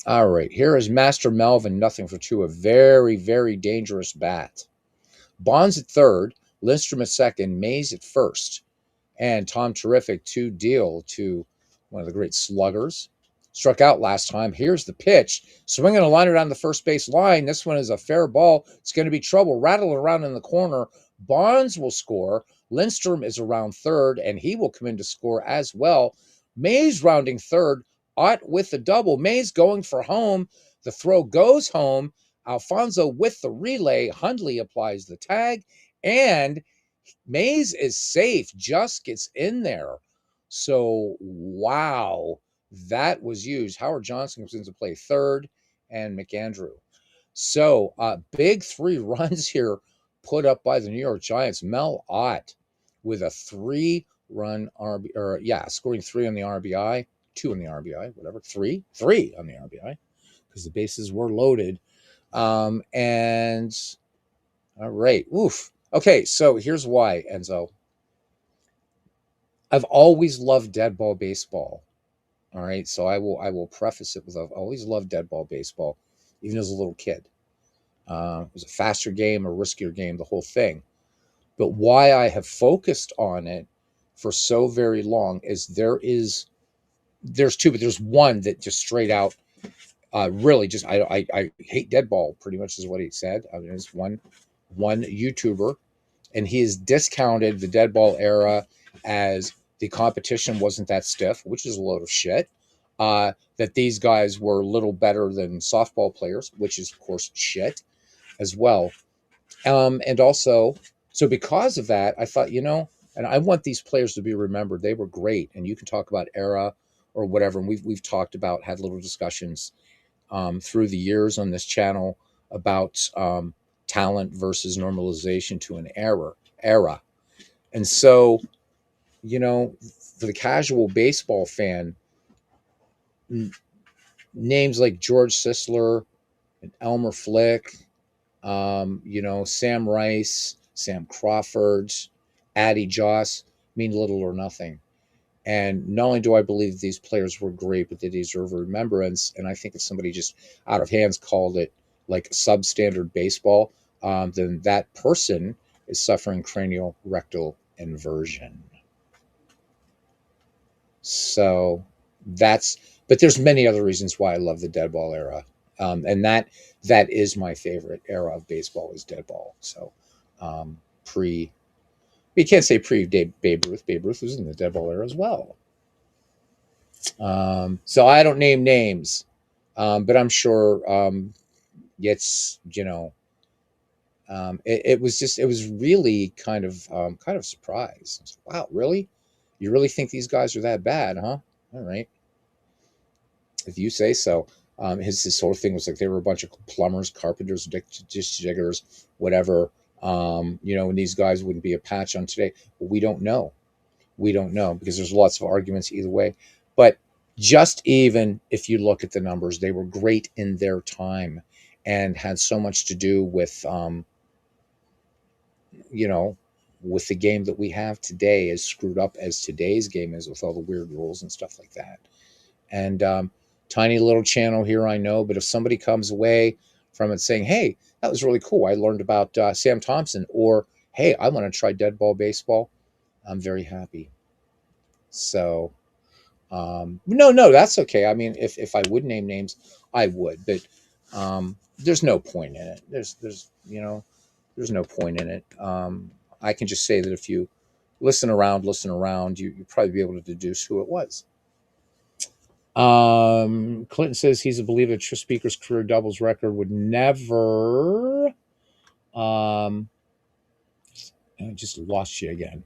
All right, here is Master Melvin, nothing for 2, a very, very dangerous bat. Bonds at third, Lindstrom at second, Mays at first, and Tom Terrific to deal to one of the great sluggers. Struck out last time. Here's the pitch. Swinging a liner down the first base line. This one is a fair ball. It's going to be trouble. Rattling around in the corner. Bonds will score. Lindstrom is around third, and he will come in to score as well. Mays rounding third. Ott with the double. Mays going for home. The throw goes home. Alfonso with the relay. Hundley applies the tag, and Mays is safe, just gets in there. So, wow, that was used. Howard Johnson comes into play third, and McAndrew. So, big 3 runs here put up by the New York Giants. Mel Ott with a 3-run RBI, or scoring 3 on the RBI, 2 on the RBI, whatever, 3 on the RBI, because the bases were loaded. And all right, oof. Okay, so here's why, Enzo. I've always loved dead ball baseball. All right, so I will preface it with I've always loved dead ball baseball, even as a little kid. It was a faster game, a riskier game, the whole thing. But why I have focused on it for so very long is there's 2, but there's one that just straight out really just I hate dead ball, pretty much is what he said. I mean, there's one YouTuber, and he has discounted the dead ball era as the competition wasn't that stiff, which is a load of shit. That these guys were a little better than softball players, which is, of course, shit as well. And also, so because of that, I thought, and I want these players to be remembered. They were great, and you can talk about era or whatever. And we've talked about, had little discussions through the years on this channel about talent versus normalization to an era. And so, for the casual baseball fan, names like George Sisler and Elmer Flick, Sam Rice, Sam Crawford, Addie Joss mean little or nothing. And not only do I believe these players were great, but they deserve remembrance. And I think if somebody just out of hands called it like substandard baseball, then that person is suffering cranial rectal inversion. So that's, but there's many other reasons why I love the dead ball era. And that is my favorite era of baseball is dead ball. So pre, you can't say pre Babe Ruth. Babe Ruth was in the dead ball era as well. So I don't name names, but I'm sure it's, it was just, it was really kind of surprised. Wow, really? You really think these guys are that bad, huh? All right, if you say so. His whole thing was like they were a bunch of plumbers, carpenters, ditch diggers, whatever. And these guys wouldn't be a patch on today. But we don't know. We don't know because there's lots of arguments either way. But just even if you look at the numbers, they were great in their time and had so much to do with, you know, with the game that we have today, as screwed up as today's game is with all the weird rules and stuff like that. And tiny little channel here, I know, but if somebody comes away from it saying, hey, that was really cool, I learned about Sam Thompson, or hey, I want to try dead ball baseball, I'm very happy. So, no, that's okay. I mean, if I would name names, I would, but there's no point in it. There's no point in it. I can just say that if you listen around, you probably be able to deduce who it was. Clinton says he's a believer that Speaker's career doubles record would never. Um, I just lost you again.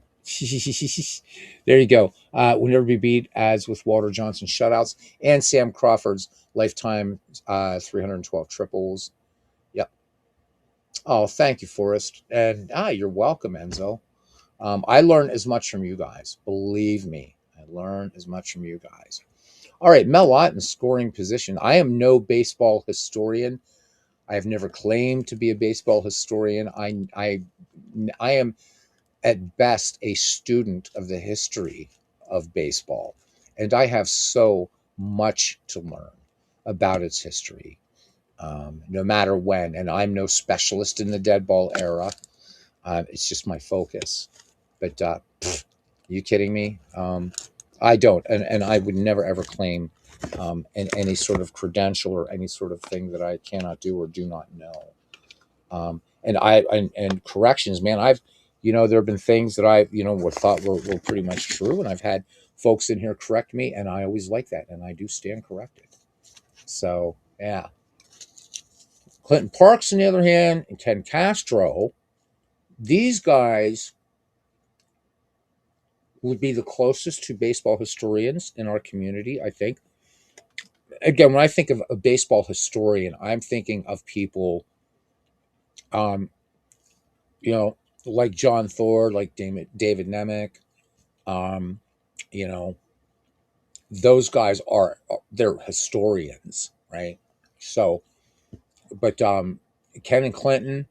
There you go. Will never be beat, as with Walter Johnson's shutouts and Sam Crawford's lifetime 312 triples. Yep. Oh, thank you, Forrest. And you're welcome, Enzo. I learn as much from you guys. Believe me, I learn as much from you guys. All right, Mel Ott in scoring position. I am no baseball historian. I have never claimed to be a baseball historian. I am at best a student of the history of baseball, and I have so much to learn about its history, no matter when. And I'm no specialist in the dead ball era. It's just my focus. But you kidding me? I don't, and I would never ever claim any sort of credential or any sort of thing that I cannot do or do not know. And corrections, man. There have been things that I, were thought were pretty much true, and I've had folks in here correct me, and I always like that, and I do stand corrected. So yeah, Clinton Parks, on the other hand, and Ken Castro, these guys would be the closest to baseball historians in our community, I think. Again, when I think of a baseball historian, I'm thinking of people, um, you know, like John Thor, like David Nemec. Um, you know, those guys they're historians, right? So, but Ken and Clinton,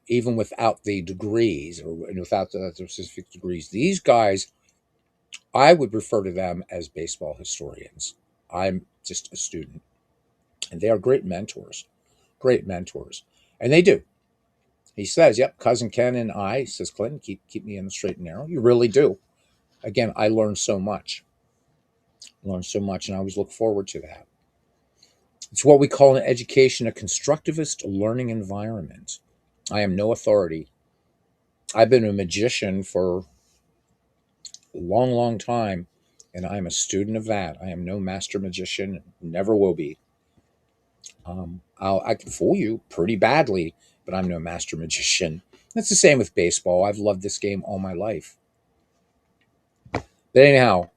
even without the degrees or without the specific degrees, these guys, I would refer to them as baseball historians. I'm just a student, and they are great mentors, and they do. He says, "Yep, cousin Ken and I," says Clinton, keep me in the straight and narrow. You really do. Again, I learned so much, and I always look forward to that. It's what we call in education a constructivist learning environment. I am no authority. I've been a magician for a long, long time, and I'm a student of that. I am no master magician, never will be. I can fool you pretty badly, but I'm no master magician. That's the same with baseball. I've loved this game all my life. But anyhow,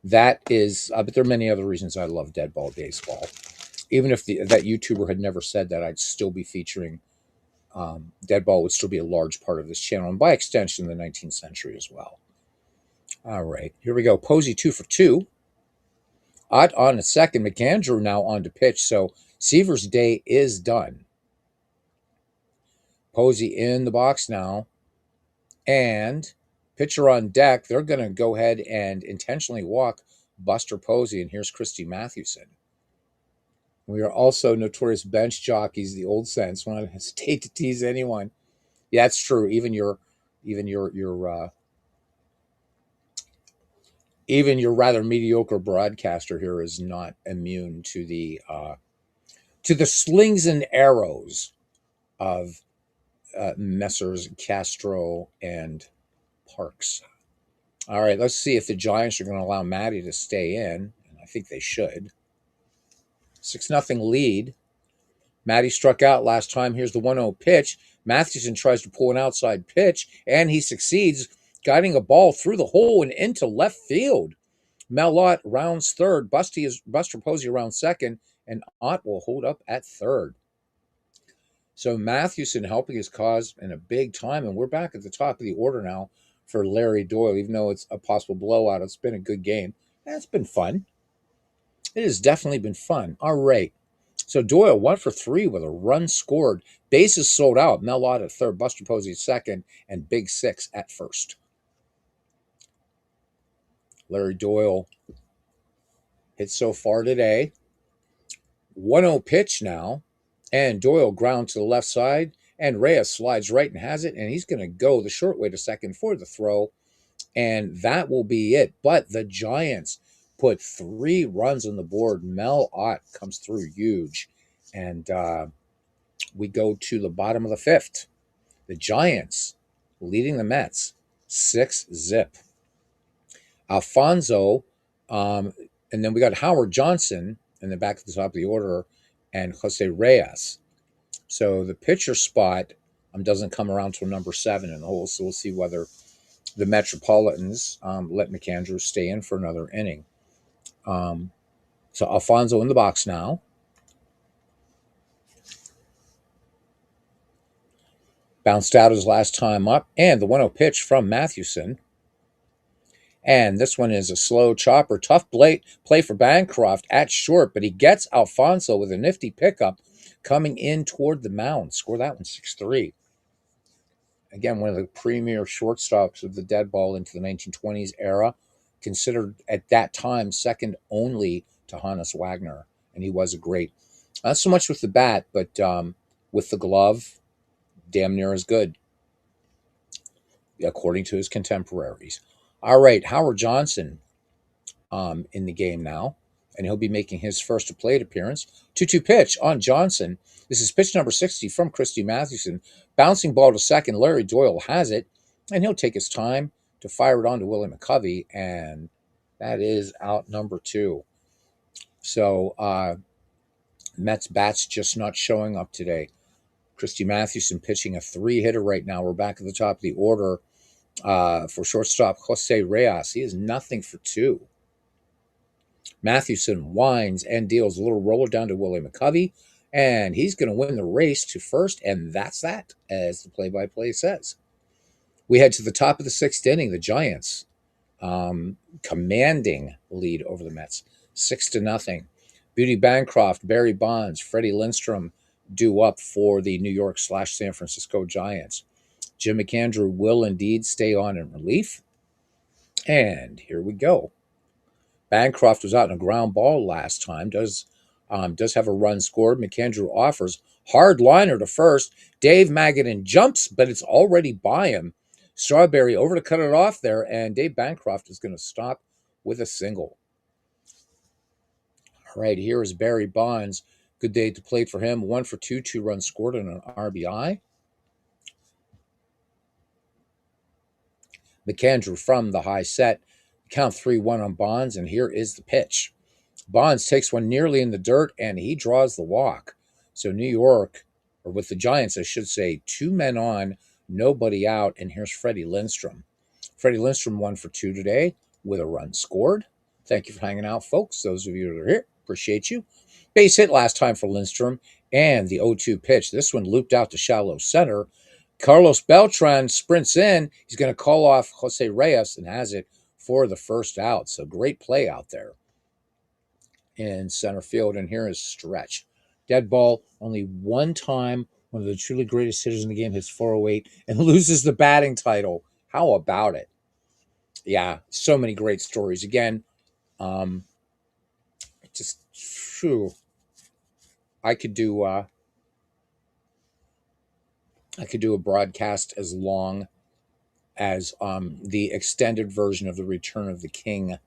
that is, but there are many other reasons I love dead ball baseball. Even if that YouTuber had never said that, I'd still be featuring dead ball would still be a large part of this channel, and by extension, the 19th century as well. All right, here we go. Posey 2 for 2. Ott on a second. McAndrew now on to pitch, so Seaver's day is done. Posey in the box now, and pitcher on deck. They're going to go ahead and intentionally walk Buster Posey, and here's Christy Mathewson. We are also notorious bench jockeys, the old sense. When I hesitate to tease anyone. Yeah, that's true. Even your rather mediocre broadcaster here is not immune to the slings and arrows of Messrs. Castro and Parks. All right, let's see if the Giants are going to allow Matty to stay in. And I think they should. 6-0 lead. Matty struck out last time. Here's the 1-0 pitch. Mathewson tries to pull an outside pitch, and he succeeds, guiding a ball through the hole and into left field. Melott rounds third. Buster Posey rounds second, and Ott will hold up at third. So Mathewson helping his cause in a big time, and we're back at the top of the order now for Larry Doyle. Even though it's a possible blowout, it's been a good game. It's been fun. It has definitely been fun. All right. So Doyle 1 for 3 with a run scored. Bases sold out. Melott at third, Buster Posey at second, and Big Six at first. Larry Doyle hit so far today. 1-0 pitch now, and Doyle ground to the left side, and Reyes slides right and has it, and he's going to go the short way to second for the throw, and that will be it. But the Giants put 3 runs on the board. Mel Ott comes through huge, and we go to the bottom of the 5th. The Giants leading the Mets 6-0. Alfonso, and then we got Howard Johnson in the back at the top of the order, and Jose Reyes. So the pitcher spot doesn't come around till number 7 in the hole. So we'll see whether the Metropolitans let McAndrews stay in for another inning. So Alfonso in the box now. Bounced out his last time up, and the 1-0 pitch from Mathewson. And this one is a slow chopper. Tough play for Bancroft at short, but he gets Alfonso with a nifty pickup coming in toward the mound. Score that one 6-3. Again, one of the premier shortstops of the dead ball into the 1920s era, considered at that time second only to Hannes Wagner. And he was a great, not so much with the bat, but with the glove, damn near as good, according to his contemporaries. All right, Howard Johnson in the game now, and he'll be making his first plate appearance. 2-2 pitch on Johnson. This is pitch number 60 from Christy Mathewson. Bouncing ball to second. Larry Doyle has it, and he'll take his time to fire it on to Willie McCovey, and that is out number 2. So Mets bats just not showing up today. Christy Mathewson pitching a 3-hitter right now. We're back at the top of the order for shortstop Jose Reyes. He is 0 for 2. Mathewson winds and deals a little roller down to Willie McCovey, and he's going to win the race to first, and that's that, as the play-by-play says. We head to the top of the 6th inning. The Giants commanding lead over the Mets, 6-0. Beauty Bancroft, Barry Bonds, Freddie Lindstrom due up for the New York/San Francisco Giants. Jim McAndrew will indeed stay on in relief. And here we go. Bancroft was out in a ground ball last time. Does have a run scored. McAndrew offers hard liner to first. Dave Magadan jumps, but it's already by him. Strawberry over to cut it off there, and Dave Bancroft is going to stop with a single. All right, here is Barry Bonds. Good day to plate for him. 1 for 2, 2 runs scored and an RBI. McAndrew from the high set. Count 3-1 on Bonds, and here is the pitch. Bonds takes one nearly in the dirt, and he draws the walk. So New York, or with the Giants, I should say, 2 men on, nobody out, and here's Freddie Lindstrom. Freddie Lindstrom 1 for 2 today with a run scored. Thank you for hanging out, folks. Those of you that are here, appreciate you. Base hit last time for Lindstrom, and the 0-2 pitch. This one looped out to shallow center. Carlos Beltran sprints in. He's going to call off Jose Reyes and has it for the first out. So great play out there in center field. And here is Stretch. Dead ball, only one time. One of the truly greatest hitters in the game hits 408 and loses the batting title. How about it? Yeah, so many great stories. Again, just phew. I could do a broadcast as long as the extended version of the Return of the King,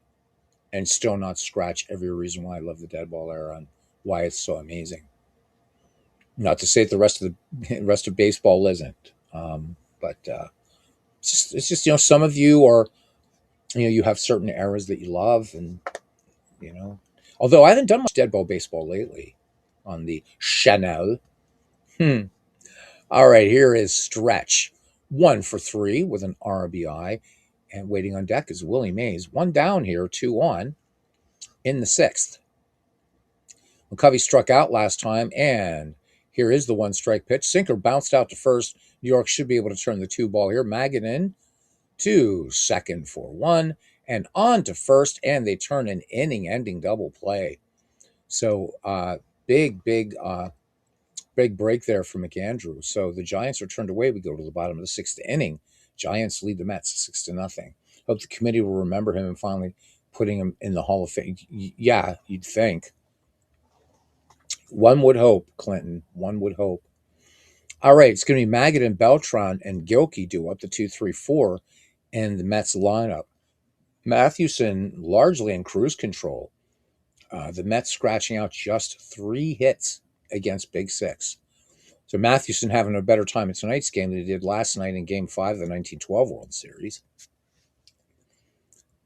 and still not scratch every reason why I love the dead ball era and why it's so amazing. Not to say that the rest of the rest of baseball isn't, but it's just some of you are you have certain eras that you love, and you know. Although I haven't done much dead ball baseball lately on the Chanel. Hmm. All right, here is Stretch. 1 for 3 with an RBI. And waiting on deck is Willie Mays. One down here, two on in the sixth. McCovey struck out last time, and here is the one strike pitch. Sinker bounced out to first. New York should be able to turn the two ball here. Magadan to second for one, and on to first, and they turn an inning ending double play. So big, big break there for McAndrew. So the Giants are turned away. We go to the bottom of the sixth inning. Giants lead the Mets 6-0. Hope the committee will remember him and finally putting him in the Hall of Fame. Yeah, you'd think. One would hope, Clinton. One would hope. All right, it's going to be Magadan, Beltran, and Gilkey do up the 2-3-4 in the Mets lineup. Mathewson largely in cruise control. The Mets scratching out just 3 hits against Big Six. So Mathewson having a better time in tonight's game than he did last night in Game 5 of the 1912 World Series.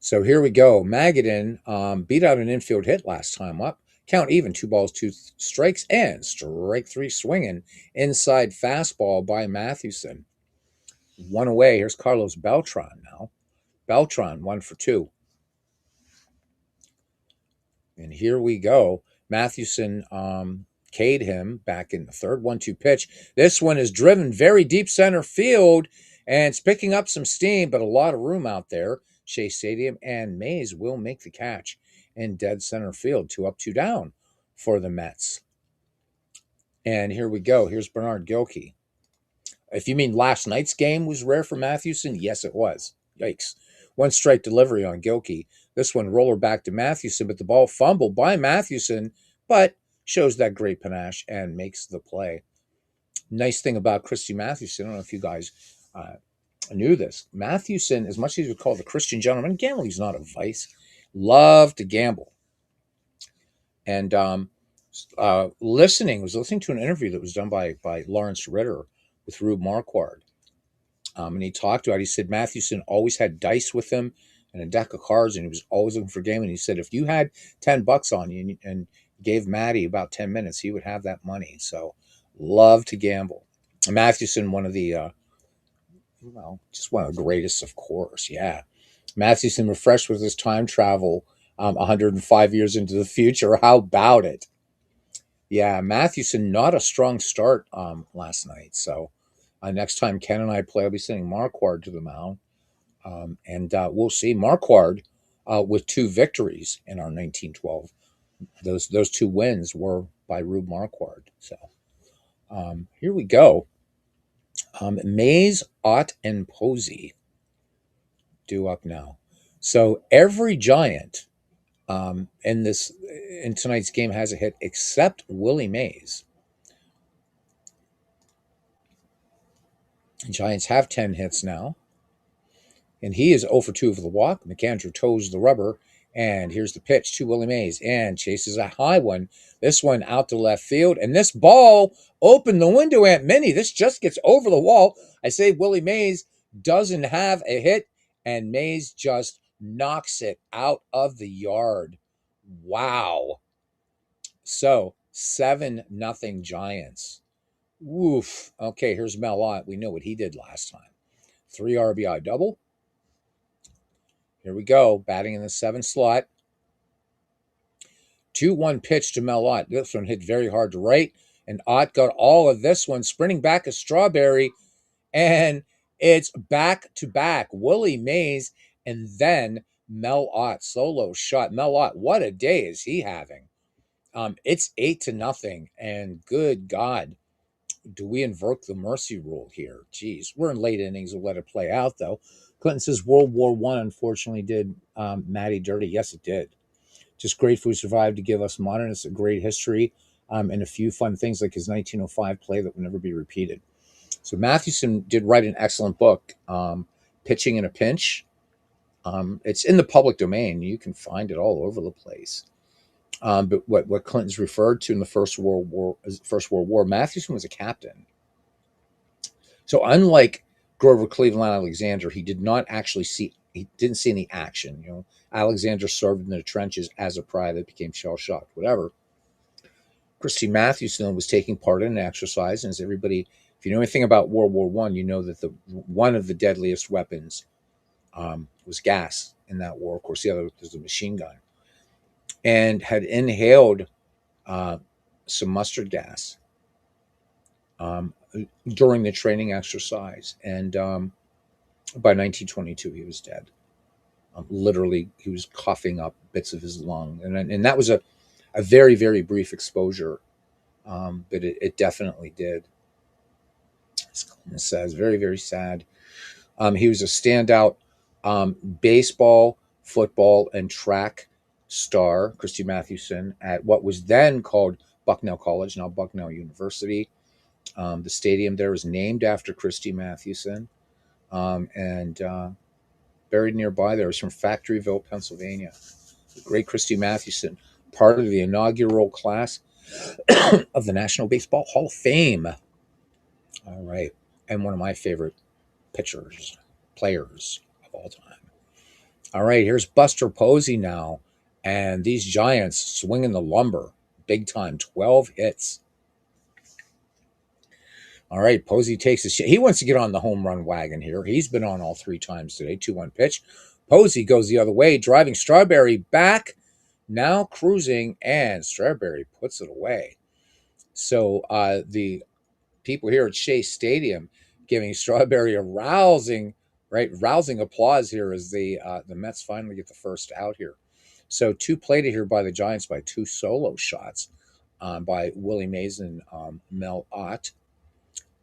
So here we go. Magadan beat out an infield hit last time up. Count even, 2 balls, 2 strikes, and strike 3 swinging. Inside fastball by Mathewson. One away. Here's Carlos Beltran now. Beltran, 1 for 2. And here we go. Mathewson K'd him back in the third. 1-2 pitch. This one is driven very deep center field, and it's picking up some steam, but a lot of room out there. Shea Stadium, and Mays will make the catch in dead center field. 2 up, 2 down for the Mets. And here we go. Here's Bernard Gilkey. If you mean last night's game was rare for Mathewson, yes, it was. Yikes. 1 strike delivery on Gilkey. This one roller back to Mathewson, but the ball fumbled by Mathewson, but shows that great panache and makes the play. Nice thing about Christy Mathewson, I don't know if you guys knew this. Mathewson, as much as he would call the Christian gentleman, gambling is not a vice. Loved to gamble. And was listening to an interview that was done by Lawrence Ritter with Rube Marquardt. And he talked about it. He said Mathewson always had dice with him and a deck of cards, and he was always looking for game. And he said if you had $10 on you and gave Matty about 10 minutes, he would have that money. So love to gamble. Mathewson, one of the just one of the greatest, of course. Yeah, Mathewson refreshed with his time travel 105 years into the future. How about it? Yeah, Mathewson, not a strong start last night. So next time Ken and I play, I'll be sending Marquardt to the mound. And we'll see. Marquardt with 2 victories in our 1912. Those 2 wins were by Rube Marquardt. So here we go. Mays, Ott, and Posey due up now. So every Giant in tonight's game has a hit except Willie Mays. The Giants have 10 hits now. And he is 0 for 2 for the walk. McAndrew toes the rubber. And here's the pitch to Willie Mays. And chases a high one. This one out to left field. And this ball opened the window, Aunt Minnie. This just gets over the wall. I say Willie Mays doesn't have a hit. And Mays just knocks it out of the yard. Wow. So 7-0 Giants. Woof. Okay, here's Mel Ott. We know what he did last time. 3 RBI double. Here we go. Batting in the 7th slot. 2-1 pitch to Mel Ott. This one hit very hard to right. And Ott got all of this one. Sprinting back a Strawberry. And it's back to back. Willie Mays and then Mel Ott. Solo shot. Mel Ott, what a day is he having? It's 8-0. And good God, do we invoke the mercy rule here? Geez, we're in late innings. We'll let it play out, though. Clinton says World War I unfortunately did Matty dirty. Yes, it did. Just grateful we survived to give us modernists a great history. and a few fun things like his 1905 play that will never be repeated. So Mathewson did write an excellent book, Pitching in a Pinch. It's in the public domain. You can find it all over the place. But what Clinton's referred to in the First World War, Mathewson was a captain. So unlike Grover Cleveland Alexander, he didn't see any action. Alexander served in the trenches as a private, became shell shocked, whatever. Christy Mathewson was taking part in an exercise, and as everybody, if you know anything about World War One, you know that the one of the deadliest weapons was gas in that war. Of course, the other was a machine gun, and had inhaled uh, some mustard gas um, during the training exercise, and by 1922 he was dead. Literally, he was coughing up bits of his lung, and that was a very very brief exposure, but it definitely did. It says very very sad. He was a standout baseball, football, and track star, Christy Mathewson, at what was then called Bucknell College, now Bucknell University. The stadium there is named after Christy Mathewson, and buried nearby there is from Factoryville, Pennsylvania. The great Christy Mathewson, part of the inaugural class of the National Baseball Hall of Fame. All right, and one of my favorite players of all time. All right, here's Buster Posey now, and these Giants swinging the lumber big time, 12 hits. All right, Posey takes his shit. He wants to get on the home run wagon here. He's been on all 3 times today. 2-1 pitch. Posey goes the other way, driving Strawberry back, now cruising, and Strawberry puts it away. So the people here at Shea Stadium giving Strawberry a rousing applause here as the Mets finally get the first out here. So 2 plated here by the Giants by 2 solo shots by Willie Mays and Mel Ott.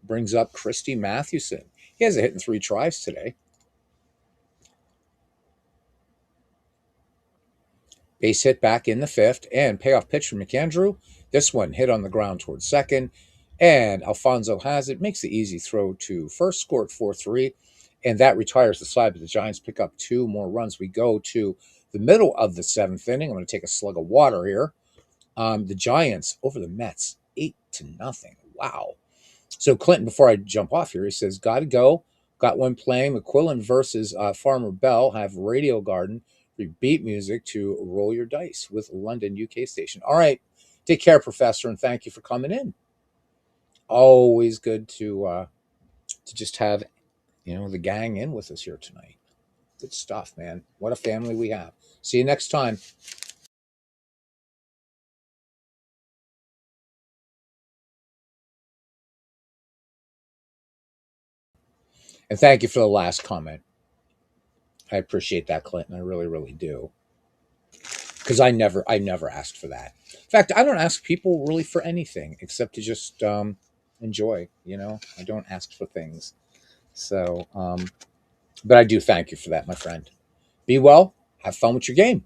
Brings up Christy Mathewson. He has a hit in 3 tries today. Base hit back in the 5th, and payoff pitch from McAndrew. This one hit on the ground towards second, and Alfonso has it, makes the easy throw to first, score at 4-3, and that retires the side, but the Giants pick up 2 more runs. We go to the middle of the 7th inning. I'm going to take a slug of water here. The Giants over the Mets, 8-0. Wow. So Clinton, before I jump off here, he says, got to go. Got one playing. McQuillan versus Farmer Bell have Radio Garden for beat music to roll your dice with London UK station. All right. Take care, Professor, and thank you for coming in. Always good to just have the gang in with us here tonight. Good stuff, man. What a family we have. See you next time. And thank you for the last comment. I appreciate that, Clinton. I really, really do. Because I never asked for that. In fact, I don't ask people really for anything except to just enjoy. I don't ask for things. So, but I do thank you for that, my friend. Be well. Have fun with your game.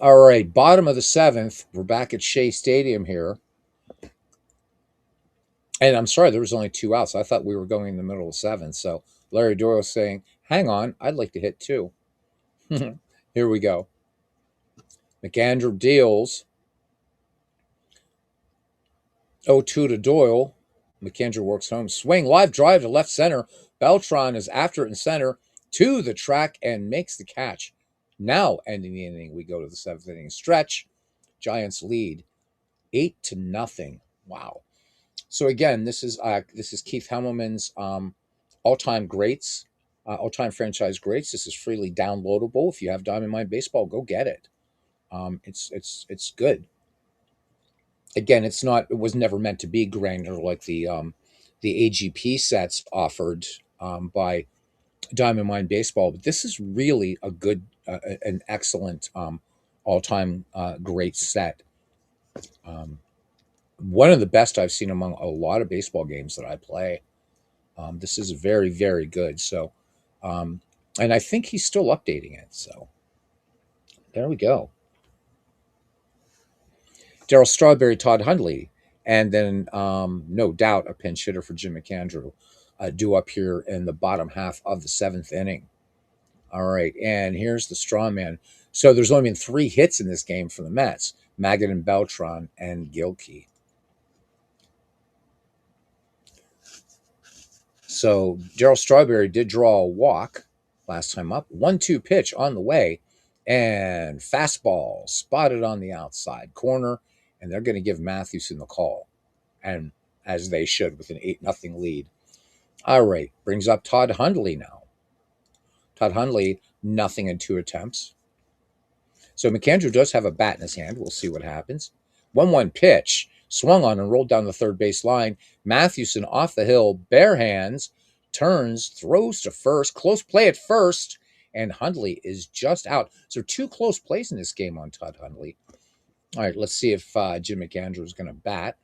All right, bottom of the 7th. We're back at Shea Stadium here. And I'm sorry, there was only 2 outs. I thought we were going in the middle of 7th. So Larry Doyle saying, hang on, I'd like to hit 2. Here we go. McAndrew deals. 0-2 to Doyle. McAndrew works home. Swing, live drive to left center. Beltran is after it in center to the track and makes the catch. Now, ending the inning, we go to the 7th inning stretch. Giants lead 8-0. Wow. So again, this is Keith Hemmelman's all-time greats, all-time franchise greats. This is freely downloadable. If you have Diamond Mine Baseball, go get it. It's good. Again, it was never meant to be granular like the AGP sets offered by Diamond Mine Baseball, but this is really an excellent all-time great set. One of the best I've seen among a lot of baseball games that I play. This is very, very good. So, And I think he's still updating it. So there we go. Daryl Strawberry, Todd Hundley, and then no doubt a pinch hitter for Jim McAndrew, due up here in the bottom half of the seventh inning. All right, and here's the straw man. So there's only been 3 hits in this game for the Mets: Maggot and Beltran and Gilkey. So Daryl Strawberry did draw a walk last time up. 1-2 pitch on the way, and fastball spotted on the outside corner, and they're going to give Mathewson the call, and as they should with an 8-0 lead. All right, brings up Todd Hundley now. Todd Hundley, nothing in 2 attempts. So McAndrew does have a bat in his hand. We'll see what happens. 1-1 pitch, swung on and rolled down the third base line. Mathewson off the hill, bare hands, turns, throws to first. Close play at first, and Hundley is just out. So 2 close plays in this game on Todd Hundley. All right, let's see if Jim McAndrew is going to bat.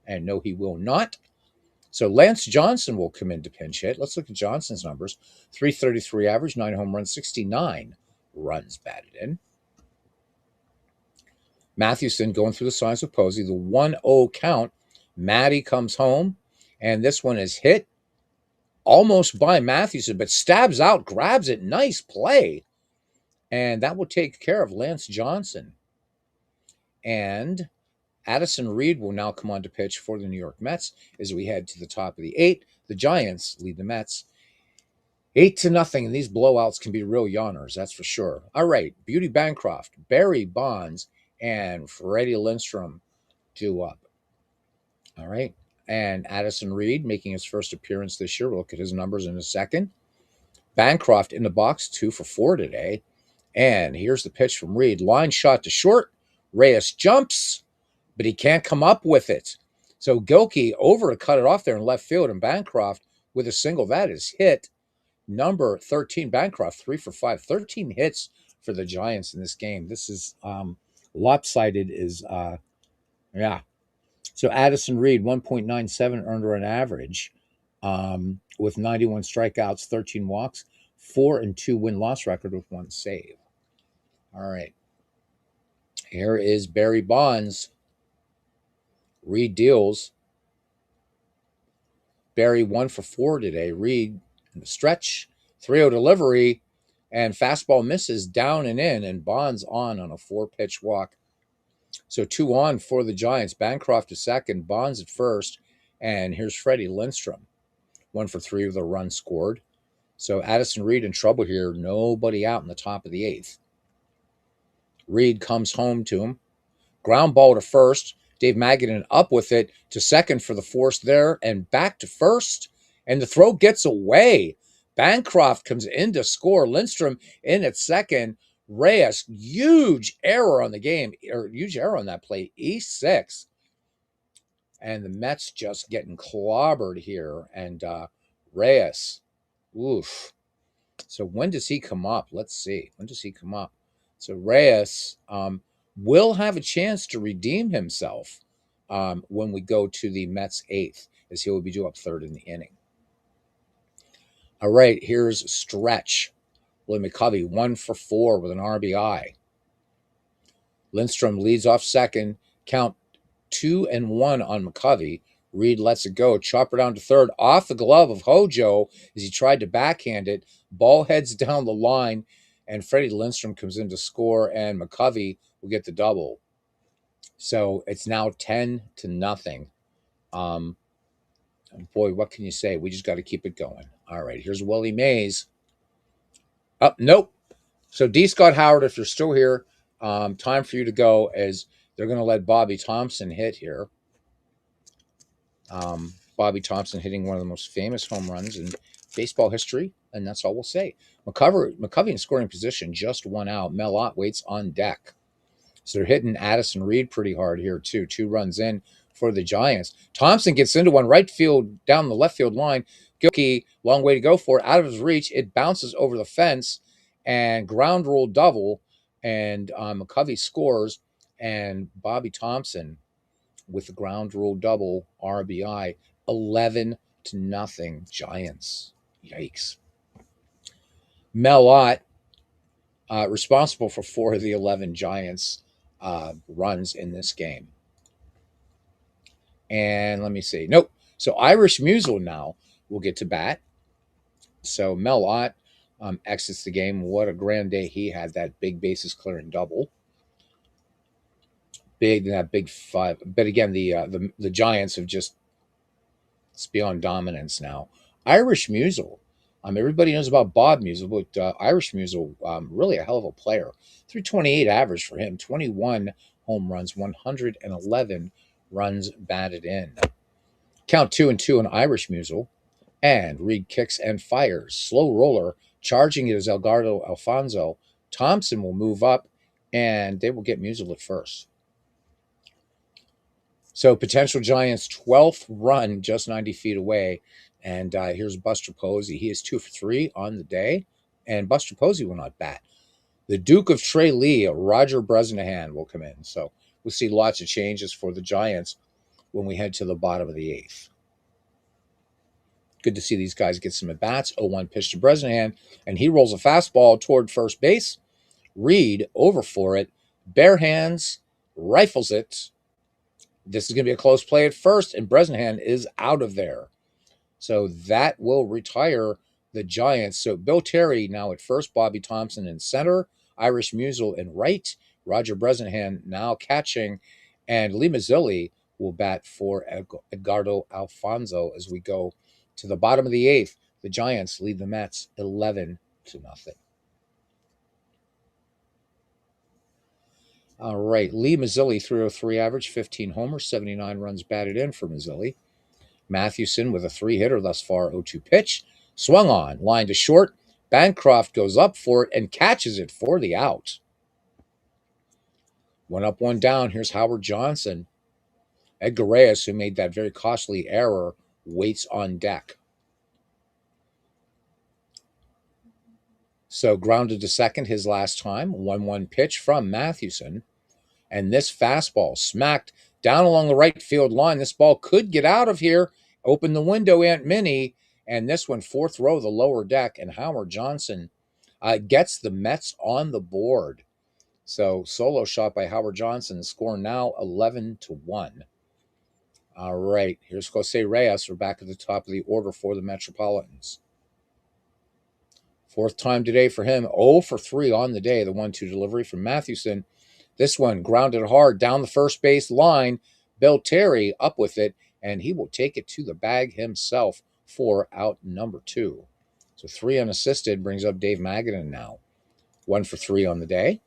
And no, he will not. So Lance Johnson will come in to pinch hit. Let's look at Johnson's numbers. 333 average, 9 home runs, 69 runs batted in. Mathewson going through the signs of Posey. The 1-0 count. Matty comes home, and this one is hit almost by Mathewson, but stabs out, grabs it. Nice play. And that will take care of Lance Johnson. And Addison Reed will now come on to pitch for the New York Mets as we head to the top of the 8th. The Giants lead the Mets 8-0, and these blowouts can be real yawners, that's for sure. All right, Beauty Bancroft, Barry Bonds, and Freddie Lindstrom due up. All right, and Addison Reed making his first appearance this year. We'll look at his numbers in a second. Bancroft in the box, 2 for 4 today. And here's the pitch from Reed. Line shot to short. Reyes jumps, but he can't come up with it. So Gilkey over to cut it off there in left field, and Bancroft with a single. That is hit number 13. Bancroft 3 for 5. 13 hits for the Giants in this game. This is lopsided is yeah. So Addison Reed 1.97 earned run average, with 91 strikeouts, 13 walks, 4-2 win-loss record with 1 save. All right. Here is Barry Bonds. Reed deals. Barry 1 for 4 today. Reed in the stretch, 3-0 delivery, and fastball misses down and in, and Bonds on a 4-pitch walk. So 2 on for the Giants. Bancroft to second, Bonds at first, and here's Freddie Lindstrom. 1 for 3 with a run scored. So Addison Reed in trouble here. Nobody out in the top of the 8th. Reed comes home to him. Ground ball to first. Dave Magadan up with it to second for the force there, and back to first. And the throw gets away. Bancroft comes in to score. Lindstrom in at second. Reyes, huge error on the game, or huge error on that play. E6. And the Mets just getting clobbered here. And Reyes, oof. So when does he come up? Let's see. When does he come up? So Reyes will have a chance to redeem himself when we go to the Mets 8th, as he will be due up 3rd in the inning. All right, here's stretch. Willie McCovey 1 for 4 with an RBI. Lindstrom leads off second. Count 2-1 on McCovey. Reed lets it go. Chopper down to third. Off the glove of Hojo as he tried to backhand it. Ball heads down the line, and Freddie Lindstrom comes in to score, and McCovey will get the double. So it's now 10-0. Boy, what can you say? We just got to keep it going. All right, here's Willie Mays. Oh, nope. So D. Scott Howard, if you're still here, time for you to go, as they're going to let Bobby Thompson hit here. Bobby Thompson hitting one of the most famous home runs in baseball history, and that's all we'll say. McCovey in scoring position, just 1 out. Mel Ott waits on deck. So they're hitting Addison Reed pretty hard here, too. 2 runs in for the Giants. Thompson gets into one right field, down the left field line. Gilkey, long way to go for it. Out of his reach, it bounces over the fence, and ground rule double, and McCovey scores, and Bobby Thompson with the ground rule double RBI, 11-0 Giants. Yikes. Mel Ott, responsible for 4 of the 11 Giants runs in this game. And let me see. Nope. So Irish Musial now will get to bat. So Mel Ott exits the game. What a grand day he had! That big bases clearing double. Big that big five. But again, the Giants have just, it's beyond dominance now. Irish Musial. Everybody knows about Bob Musial, but Irish Musial, really a hell of a player. 328 average for him, 21 home runs, 111 runs batted in. Count 2-2 on Irish Musial. And Reed kicks and fires. Slow roller. Charging it is Edgardo Alfonso. Thompson will move up, and they will get Musial at first. So potential Giants' 12th run just 90 feet away. And here's Buster Posey. He is 2 for 3 on the day. And Buster Posey will not bat. The Duke of Trey Lee, Roger Bresnahan, will come in. So we'll see lots of changes for the Giants when we head to the bottom of the 8th. Good to see these guys get some at-bats. 0-1 pitch to Bresnahan, and he rolls a fastball toward first base. Reed over for it. Bare hands, rifles it. This is going to be a close play at first, and Bresnahan is out of there. So that will retire the Giants. So Bill Terry now at first, Bobby Thompson in center, Irish Musial in right, Roger Bresnahan now catching, and Lee Mazzilli will bat for Edgardo Alfonso as we go to the bottom of the 8th. The Giants lead the Mets 11-0. All right, Lee Mazzilli, 303 average, 15 homers, 79 runs batted in for Mazzilli. Mathewson with a 3-hitter thus far, 0-2 pitch. Swung on, line to short. Bancroft goes up for it and catches it for the out. 1 up, 1 down. Here's Howard Johnson. Edgar Reyes, who made that very costly error, waits on deck. So grounded to second his last time. 1-1 pitch from Mathewson. And this fastball smacked down along the right field line. This ball could get out of here. Open the window, Aunt Minnie. And this one, 4th row, the lower deck. And Howard Johnson gets the Mets on the board. So solo shot by Howard Johnson. The score now 11-1. All right, here's Jose Reyes. We're back at the top of the order for the Metropolitans. 4th time today for him. 0 for 3 on the day. The 1-2 delivery from Mathewson. This one grounded hard down the first base line. Bill Terry up with it, and he will take it to the bag himself for out number 2. So 3 unassisted brings up Dave Magadan now. 1 for 3 on the day.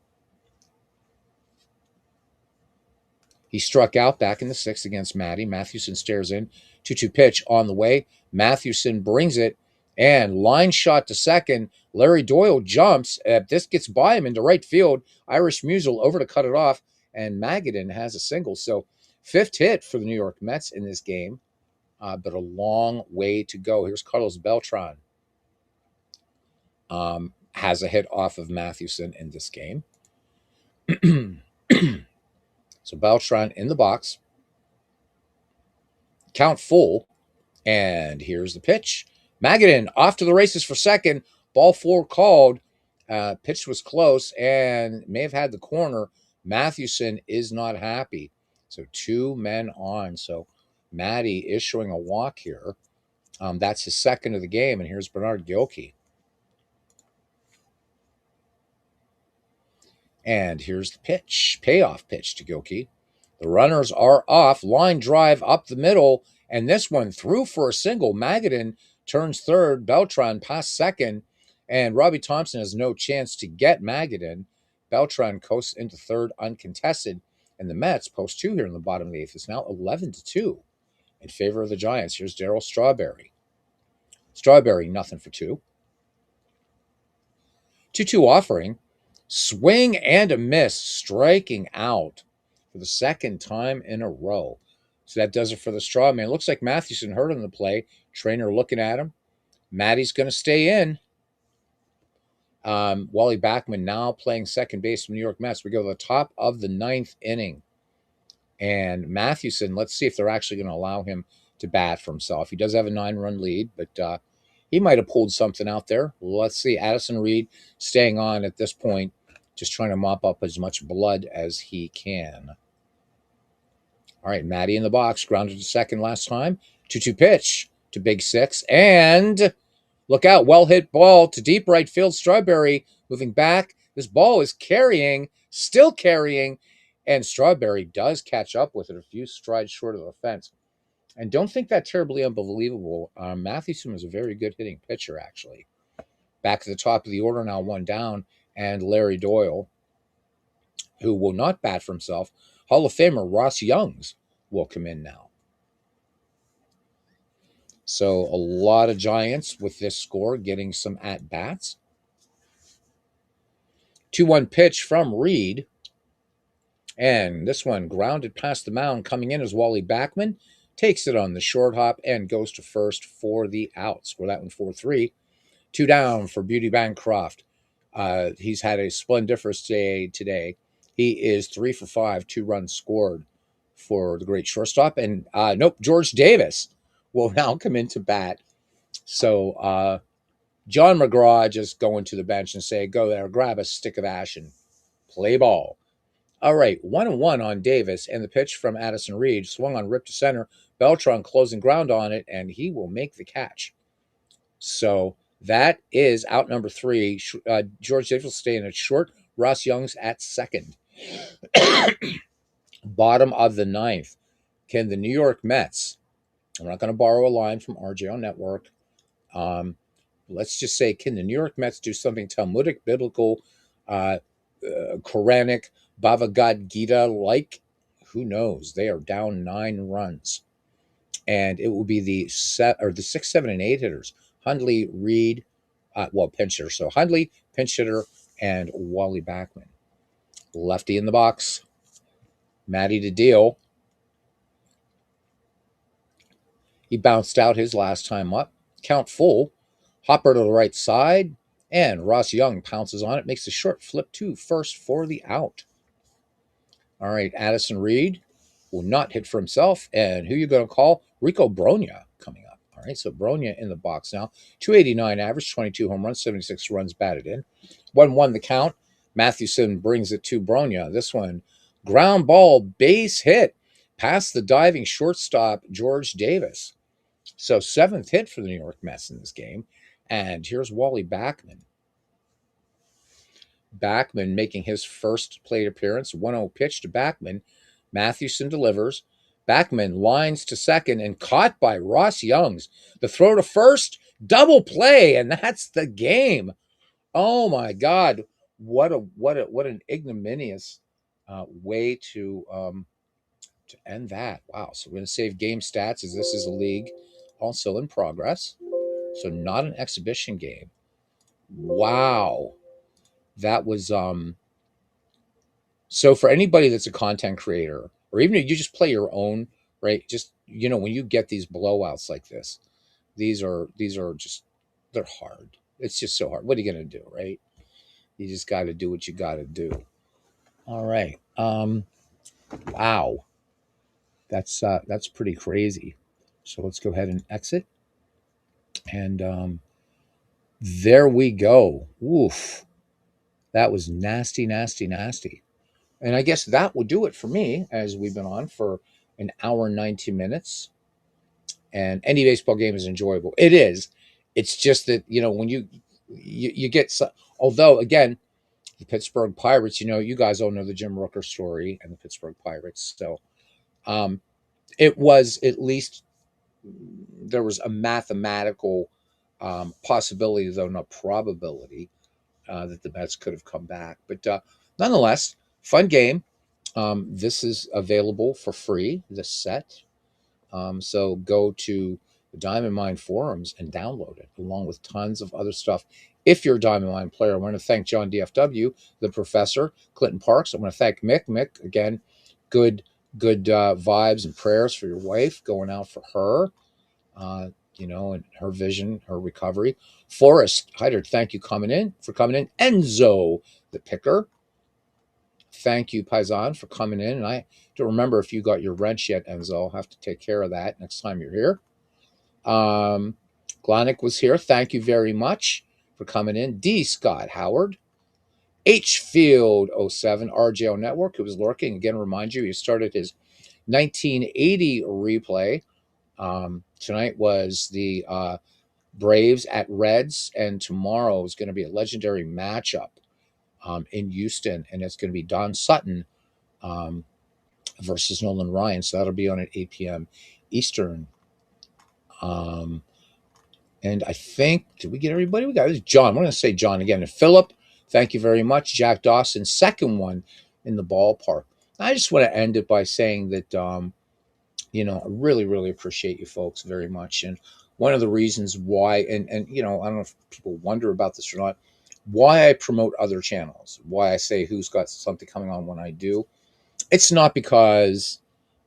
He struck out back in the 6th against Matty. Mathewson stares in. 2-2 pitch on the way. Mathewson brings it, and line shot to second. Larry Doyle jumps. This gets by him into right field. Irish Musial over to cut it off, and Magadan has a single. So 5th hit for the New York Mets in this game, but a long way to go. Here's Carlos Beltran. Has a hit off of Mathewson in this game. So Beltran in the box. Count full. And here's the pitch. Magadan off to the races for second. Ball 4 called. Pitch was close and may have had the corner. Mathewson is not happy. So 2 men on. So Matty issuing a walk here. That's his 2nd of the game. And here's Bernard Gilkey. And here's the pitch. Payoff pitch to Gilkey. The runners are off. Line drive up the middle. And this one through for a single. Magadan turns 3rd. Beltran past 2nd. And Robbie Thompson has no chance to get Magadan. Beltran coasts into 3rd uncontested. And the Mets post 2 here in the bottom of the 8th. It's now 11-2 in favor of the Giants. Here's Darryl Strawberry. Strawberry, nothing for 2. 2-2 offering. Swing and a miss. Striking out for the 2nd time in a row. So that does it for the straw man. Looks like Mathewson hurt on the play. Trainer looking at him. Matty's going to stay in. Wally Backman now playing second base for the New York Mets. We go to the top of the 9th inning. And Mathewson, let's see if they're actually going to allow him to bat for himself. He does have a 9-run lead, but he might have pulled something out there. Let's see. Addison Reed staying on at this point, just trying to mop up as much blood as he can. All right, Matty in the box, grounded to second last time. 2-2 pitch to Big Six. And look out, well hit ball to deep right field. Strawberry moving back. This ball is carrying, still carrying, and Strawberry does catch up with it a few strides short of the fence. And don't think that terribly unbelievable. Mathewson is a very good hitting pitcher, actually. Back at the top of the order now, one down, and Larry Doyle, who will not bat for himself. Hall of Famer Ross Youngs will come in now. So a lot of Giants with this score getting some at-bats. 2-1 pitch from Reed. And this one grounded past the mound. Coming in as Wally Backman. Takes it on the short hop and goes to first for the out. Score that one 4-3. 2 down for Beauty Bancroft. He's had a splendiferous day today. He is 3 for 5, 2 runs scored for the great shortstop. And nope, George Davis will now come into bat. So John McGraw just going to the bench and say, go there, grab a stick of ash and play ball. All right, 1-1 on Davis, and the pitch from Addison Reed swung on, rip to center. Beltran closing ground on it, and he will make the catch. So that is out number 3. George Davis will stay in at short. Ross Young's at second. Bottom of the 9th. Can the New York Mets, I'm not going to borrow a line from RJ on Network, let's just say, can the New York Mets do something Talmudic, biblical, Quranic, Bhagavad Gita like? Who knows? They are down 9 runs. And it will be the 6, 7, and 8 hitters. Hundley, Reed, pinch hitter. So Hundley, pinch hitter, and Wally Backman. Lefty in the box. Matty to deal. He bounced out his last time up. Count full. Hopper to the right side. And Ross Young pounces on it. Makes a short flip to first for the out. All right, Addison Reed will not hit for himself. And who you going to call? Rico Bronya coming up. All right, so Bronya in the box now. 289 average, 22 home runs, 76 runs batted in. 1-1 the count. Mathewson brings it to Bronya. This one, ground ball, base hit past the diving shortstop, George Davis. So 7th hit for the New York Mets in this game. And here's Wally Backman. Backman making his first plate appearance. 1-0 pitch to Backman. Mathewson delivers. Backman lines to second and caught by Ross Youngs. The throw to first, double play, and that's the game. Oh my God! What an ignominious way to end that. Wow! So we're going to save game stats as this is a league also in progress. So not an exhibition game. Wow, that was So for anybody that's a content creator, or even if you just play your own, right? Just when you get these blowouts like this, these are just, they're hard. It's just so hard. What are you gonna do, right? You just got to do what you got to do. All right. Wow, that's pretty crazy. So let's go ahead and exit, and there we go. Oof, that was nasty, nasty, nasty. And I guess that will do it for me, as we've been on for an hour and 90 minutes. And any baseball game is enjoyable. It is. It's just that, when you get, although, again, the Pittsburgh Pirates, you guys all know the Jim Rooker story and the Pittsburgh Pirates. So it was, at least there was a mathematical possibility, though not probability, that the Mets could have come back. But nonetheless, fun game. This is available for free, this set. So go to the Diamond Mine forums and download it, along with tons of other stuff. If you're a Diamond Mine player, I want to thank John DFW, the professor, Clinton Parks. I want to thank Mick. Mick, again, good vibes and prayers for your wife, going out for her, and her vision, her recovery. Forrest Hyder, thank you for coming in. Enzo, the picker, thank you, Paisan, for coming in. And I don't remember if you got your wrench yet, Enzo. I'll have to take care of that next time you're here. Glonick was here. Thank you very much for coming in. D. Scott Howard. H. Field '07 RJO Network, who was lurking. Again, remind you, he started his 1980 replay. Tonight was the Braves at Reds, and tomorrow is going to be a legendary matchup in Houston, and it's going to be Don Sutton um, versus Nolan Ryan. So that'll be on at 8 p.m. Eastern. Um, and I think, did we get everybody? We got John. I'm going to say John again. And Philip, thank you very much. Jack Dawson, second one in the ballpark. I just want to end it by saying that, I really, really appreciate you folks very much. And one of the reasons why, and I don't know if people wonder about this or not, why I promote other channels, why I say who's got something coming on when I do. It's not because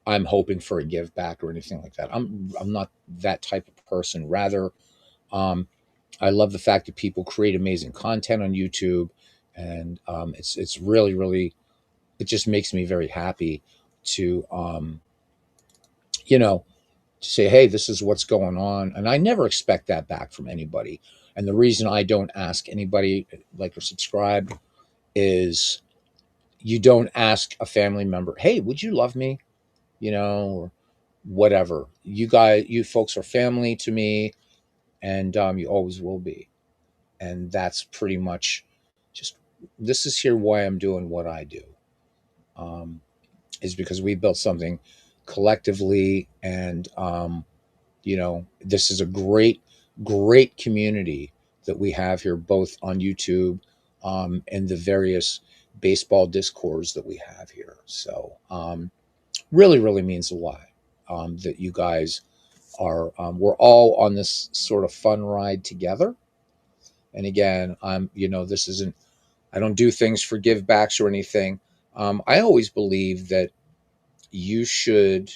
I'm hoping for a give back or anything like that. I'm not that type of person. Rather, um, I love the fact that people create amazing content on YouTube, and it's really, really, it just makes me very happy to you know to say, hey, this is what's going on, and I never expect that back from anybody. And the reason I don't ask anybody like or subscribe is you don't ask a family member, hey, would you love me, or whatever. You folks are family to me, and you always will be. And that's pretty much just, this is here why I'm doing what I do, um, is because we built something collectively, and this is a great, great community that we have here, both on YouTube and the various baseball discords that we have here. So really, really means a lot that you guys are. We're all on this sort of fun ride together. And again, this isn't. I don't do things for give backs or anything. I always believe that you should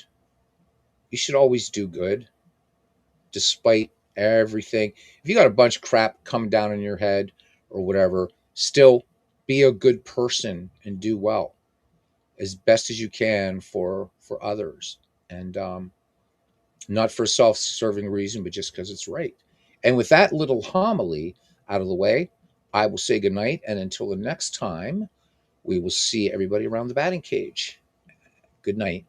you should always do good despite everything. If you got a bunch of crap coming down in your head or whatever, still be a good person and do well as best as you can for others, and not for self-serving reason, but just because it's right. And with that little homily out of the way, I will say goodnight, and until the next time, we will see everybody around the batting cage. Good night.